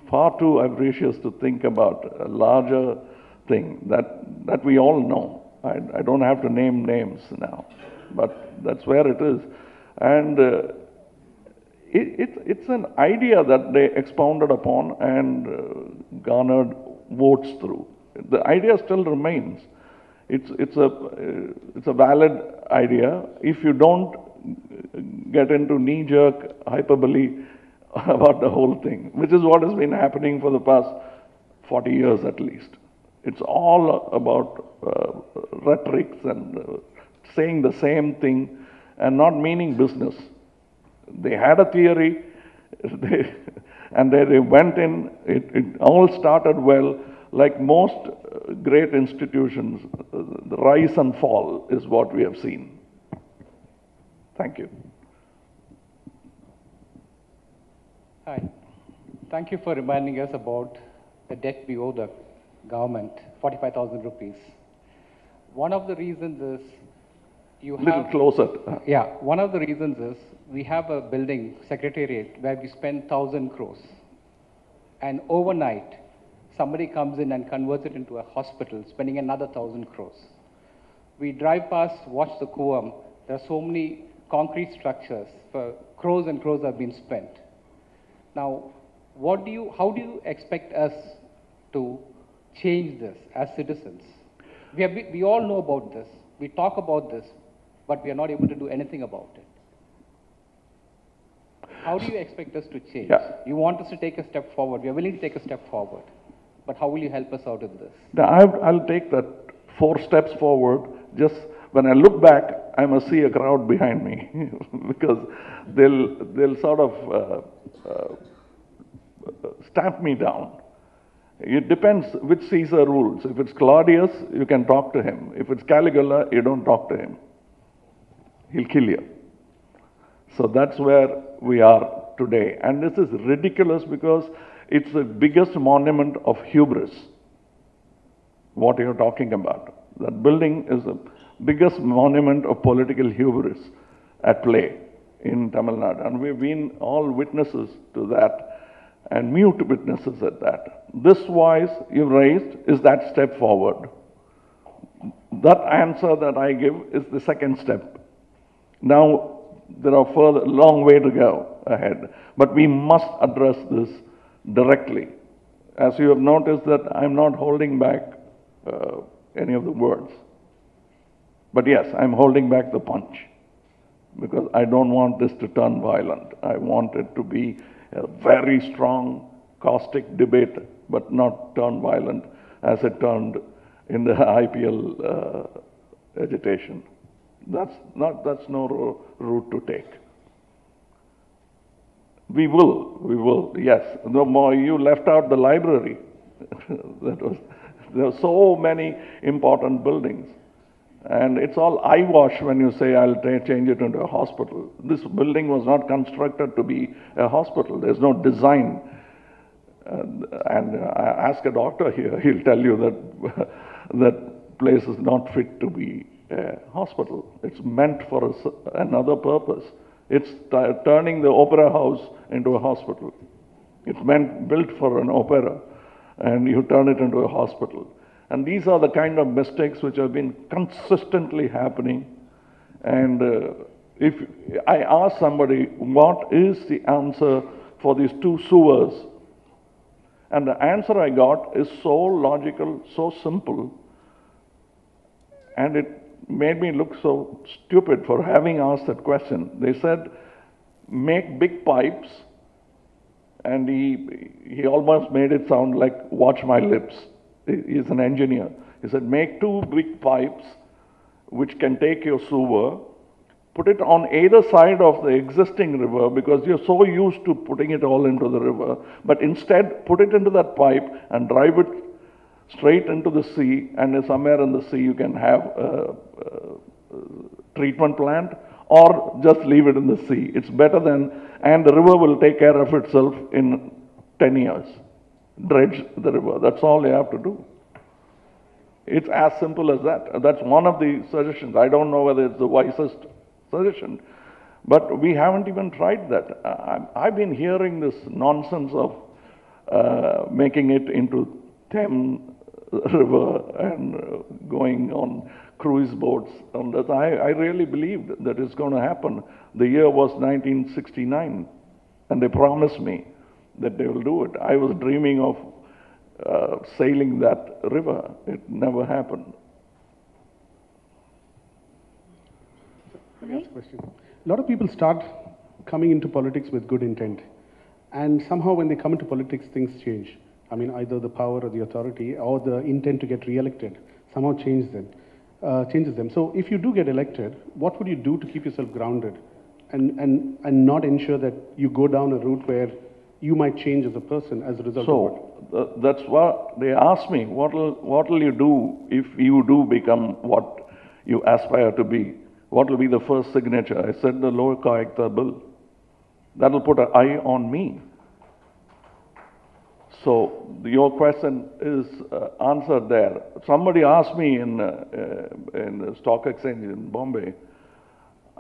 [SPEAKER 1] far too avaricious to think about a larger thing that we all know. I don't have to name names now, but that's where it is. And it's an idea that they expounded upon and garnered votes through. The idea still remains. It's a valid idea if you don't get into knee-jerk hyperbole about the whole thing, which is what has been happening for the past 40 years at least. It's all about rhetorics and saying the same thing and not meaning business. They had a theory, and they went in, it all started well. Like most great institutions, the rise and fall is what we have seen. Thank you.
[SPEAKER 19] Hi. Thank you for reminding us about the debt we owe the government, 45,000 rupees. One of the reasons is you have...
[SPEAKER 1] Little closer.
[SPEAKER 19] Yeah, one of the reasons is we have a building, secretariat, where we spend 1,000 crores. And overnight, somebody comes in and converts it into a hospital, spending another 1,000 crores. We drive past, watch the Cauvery. There are so many concrete structures for crores and crores have been spent. Now, how do you expect us to change this as citizens? We all know about this. We talk about this, but we are not able to do anything about it. How do you expect us to change?
[SPEAKER 1] Yeah.
[SPEAKER 19] You want us to take a step forward. We are willing to take a step forward. But how will you help us out of this?
[SPEAKER 1] Now, I'll take that 4 steps forward. Just when I look back, I must see a crowd behind me because they'll sort of stamp me down. It depends which Caesar rules. If it's Claudius, you can talk to him. If it's Caligula, you don't talk to him. He'll kill you. So that's where we are today. And this is ridiculous because it's the biggest monument of hubris, what you're talking about. That building is the biggest monument of political hubris at play in Tamil Nadu. And we've been all witnesses to that and mute witnesses at that. This voice you raised is that step forward. That answer that I give is the second step. Now, there are further, long way to go ahead. But we must address this directly. As you have noticed that I'm not holding back any of the words. But yes, I'm holding back the punch because I don't want this to turn violent. I want it to be a very strong, caustic debate, but not turn violent as it turned in the IPL agitation. That's no route to take. We will, yes. No more, you left out the library. There are so many important buildings. And it's all eyewash when you say, I'll change it into a hospital. This building was not constructed to be a hospital. There's no design. And ask a doctor here, he'll tell you that that place is not fit to be a hospital. It's meant for another purpose. It's turning the opera house into a hospital. It's built for an opera, and you turn it into a hospital. And these are the kind of mistakes which have been consistently happening. And if I ask somebody, what is the answer for these 2 sewers? And the answer I got is so logical, so simple, and it made me look so stupid for having asked that question. They said, make big pipes, and he almost made it sound like, watch my lips. He's an engineer. He said, make 2 big pipes which can take your sewer, put it on either side of the existing river because you're so used to putting it all into the river, but instead put it into that pipe and drive it straight into the sea, and somewhere in the sea you can have a treatment plant, or just leave it in the sea. It's better than, and the river will take care of itself in 10 years. dredge the river. That's all you have to do. It's as simple as that. That's one of the suggestions. I don't know whether it's the wisest suggestion, but we haven't even tried that. I've been hearing this nonsense of making it into Thames River and going on cruise boats. And that I really believed that it's going to happen. The year was 1969, and they promised me that they will do it. I was dreaming of sailing that river. It never happened.
[SPEAKER 21] Let me ask a question. A lot of people start coming into politics with good intent, and somehow when they come into politics, things change. I mean, either the power or the authority or the intent to get re-elected somehow changes them. So if you do get elected, what would you do to keep yourself grounded and not ensure that you go down a route where you might change as a person as a result of it?
[SPEAKER 1] That's what they asked me. What will you do if you do become what you aspire to be? What will be the first signature? I said the Lok Ayukta bill. That will put an eye on me. So your question is answered there. Somebody asked me in the stock exchange in Bombay,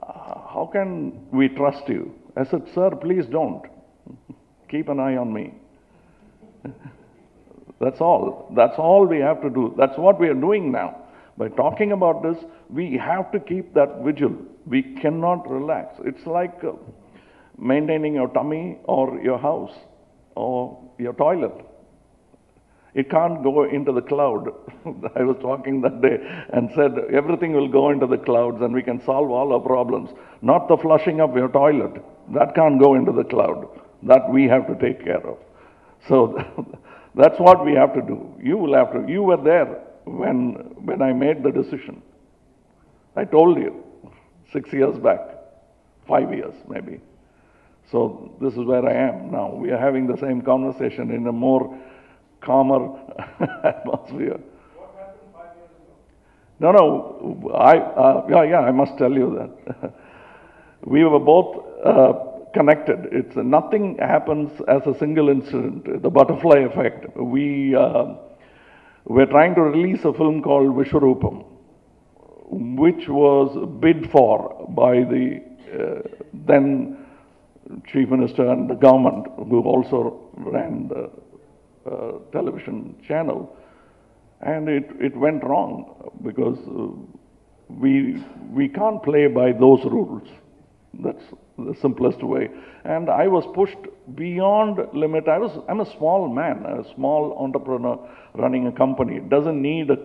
[SPEAKER 1] how can we trust you? I said, sir, please don't. Keep an eye on me. That's all. That's all we have to do. That's what we are doing now. By talking about this, we have to keep that vigil. We cannot relax. It's like maintaining your tummy or your house or your toilet. It can't go into the cloud. I was talking that day and said everything will go into the clouds and we can solve all our problems. Not the flushing of your toilet. That can't go into the cloud. That we have to take care of. So that's what we have to do. You will have to. You were there when I made the decision. I told you 6 years back, 5 years maybe. So this is where I am now. We are having the same conversation in a more calmer atmosphere. What happened 5 years ago? No, I must tell you that. We were both connected. It's nothing happens as a single incident. The butterfly effect. We're trying to release a film called Vishwarupam, which was bid for by the then Chief Minister and the government, who also ran the television channel. And it went wrong because we can't play by those rules. That's the simplest way. And I was pushed beyond limit. I'm a small man, a small entrepreneur running a company. It doesn't need a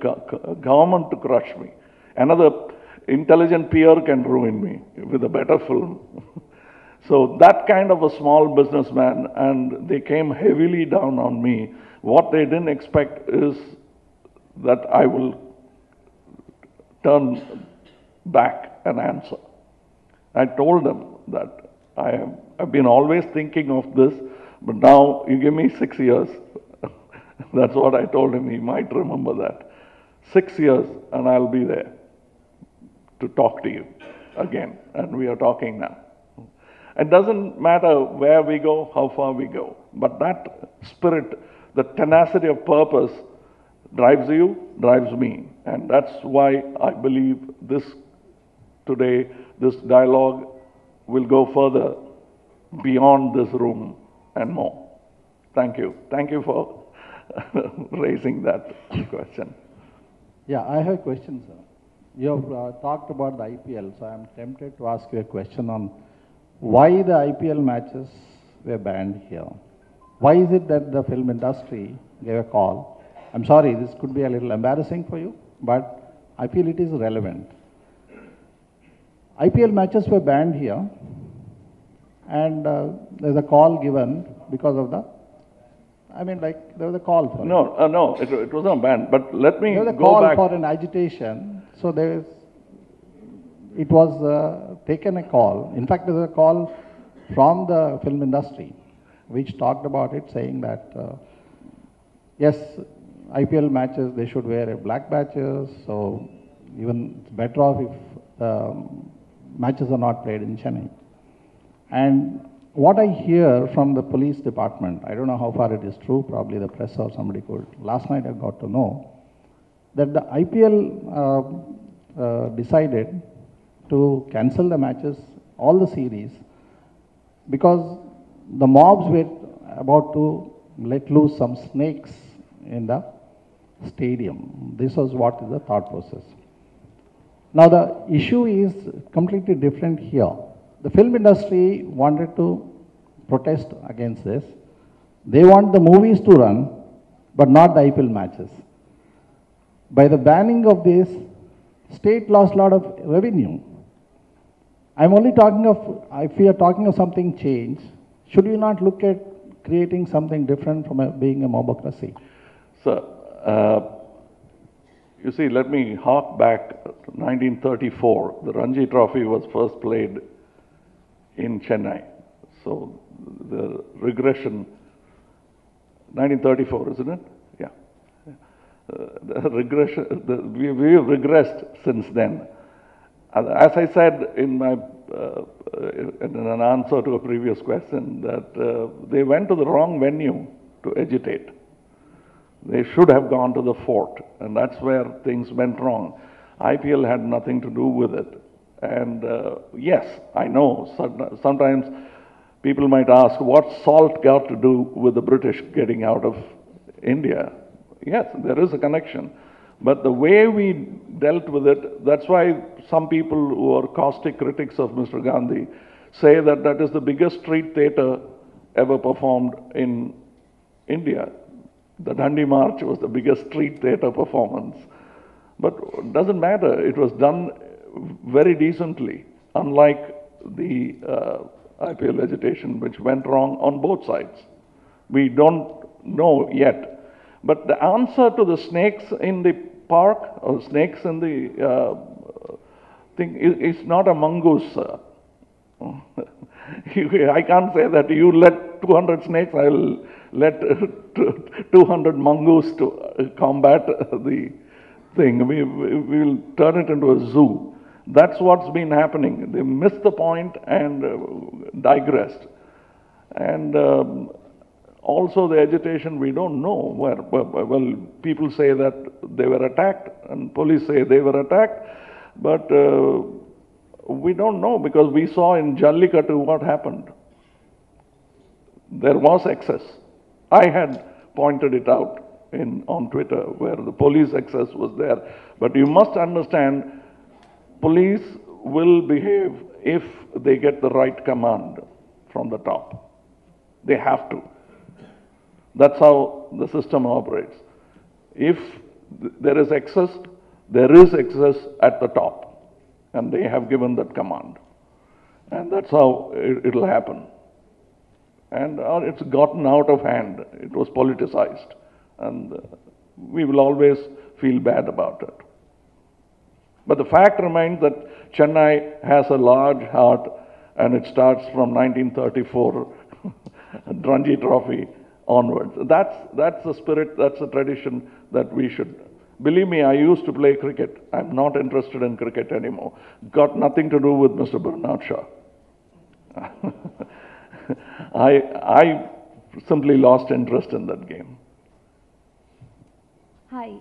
[SPEAKER 1] government to crush me. Another intelligent peer can ruin me with a better film. So that kind of a small businessman, and they came heavily down on me. What they didn't expect is that I will turn back and answer. I told them that I've been always thinking of this, but now you give me 6 years. That's what I told him. He might remember that. 6 years and I'll be there to talk to you again. And we are talking now. It doesn't matter where we go, how far we go, but that spirit, the tenacity of purpose drives you, drives me. And that's why I believe this today, this dialogue will go further beyond this room and more. Thank you. Thank you for raising that question.
[SPEAKER 13] Yeah, I have a question, sir. You have talked about the IPL, so I'm tempted to ask you a question on why the IPL matches were banned here. Why is it that the film industry gave a call? I'm sorry, this could be a little embarrassing for you, but I feel it is relevant. IPL matches were banned here, and there's a call given because of the, there was a call for it.
[SPEAKER 1] No, it was not banned, but let me
[SPEAKER 13] there was a
[SPEAKER 1] go
[SPEAKER 13] call
[SPEAKER 1] back.
[SPEAKER 13] for an agitation, so it was taken a call. In fact, there was a call from the film industry, which talked about it, saying that, yes, IPL matches, they should wear black badges, so even it's better off if matches are not played in Chennai. And what I hear from the police department, I don't know how far it is true, probably the press or somebody could. Last night I got to know that the IPL decided to cancel the matches, all the series, because the mobs were about to let loose some snakes in the stadium. This was what is the thought process. Now the issue is completely different here. The film industry wanted to protest against this. They want the movies to run, but not the IPL matches. By the banning of this, state lost a lot of revenue. I'm only talking of, if we are talking of something change, should we not look at creating something different from being a mobocracy?
[SPEAKER 1] So, you see, let me hark back to 1934. The Ranji Trophy was first played in Chennai. So the regression, 1934, isn't it? Yeah. The regression, we have regressed since then. As I said in my in an answer to a previous question, that they went to the wrong venue to agitate. They should have gone to the fort, and that's where things went wrong. IPL had nothing to do with it. And yes, I know, sometimes people might ask, what's salt got to do with the British getting out of India? Yes, there is a connection. But the way we dealt with it, that's why some people who are caustic critics of Mr. Gandhi say that that is the biggest street theatre ever performed in India. The Dandi March was the biggest street theatre performance. But it doesn't matter, it was done very decently, unlike the IPL agitation, which went wrong on both sides. We don't know yet. But the answer to the snakes in the park, or snakes in the thing, is not a mongoose, sir. I can't say that you let 200 snakes, I'll let 200 mongoose to combat the thing. We will turn it into a zoo. That's what's been happening. They missed the point and digressed. And also the agitation, we don't know where, well, people say that they were attacked and police say they were attacked, but we don't know because we saw in Jallikattu what happened. There was excess. I had pointed it out on Twitter where the police excess was there. But you must understand, police will behave if they get the right command from the top. They have to. That's how the system operates. If there is excess at the top. And they have given that command. And that's how it'll happen. And it's gotten out of hand. It was politicized. And we will always feel bad about it. But the fact remains that Chennai has a large heart, and it starts from 1934, Ranji Trophy onwards. That's the spirit, that's the tradition that we should. Believe me, I used to play cricket. I'm not interested in cricket anymore. Got nothing to do with Mr. Bernard Shaw. I simply lost interest in that game.
[SPEAKER 11] Hi.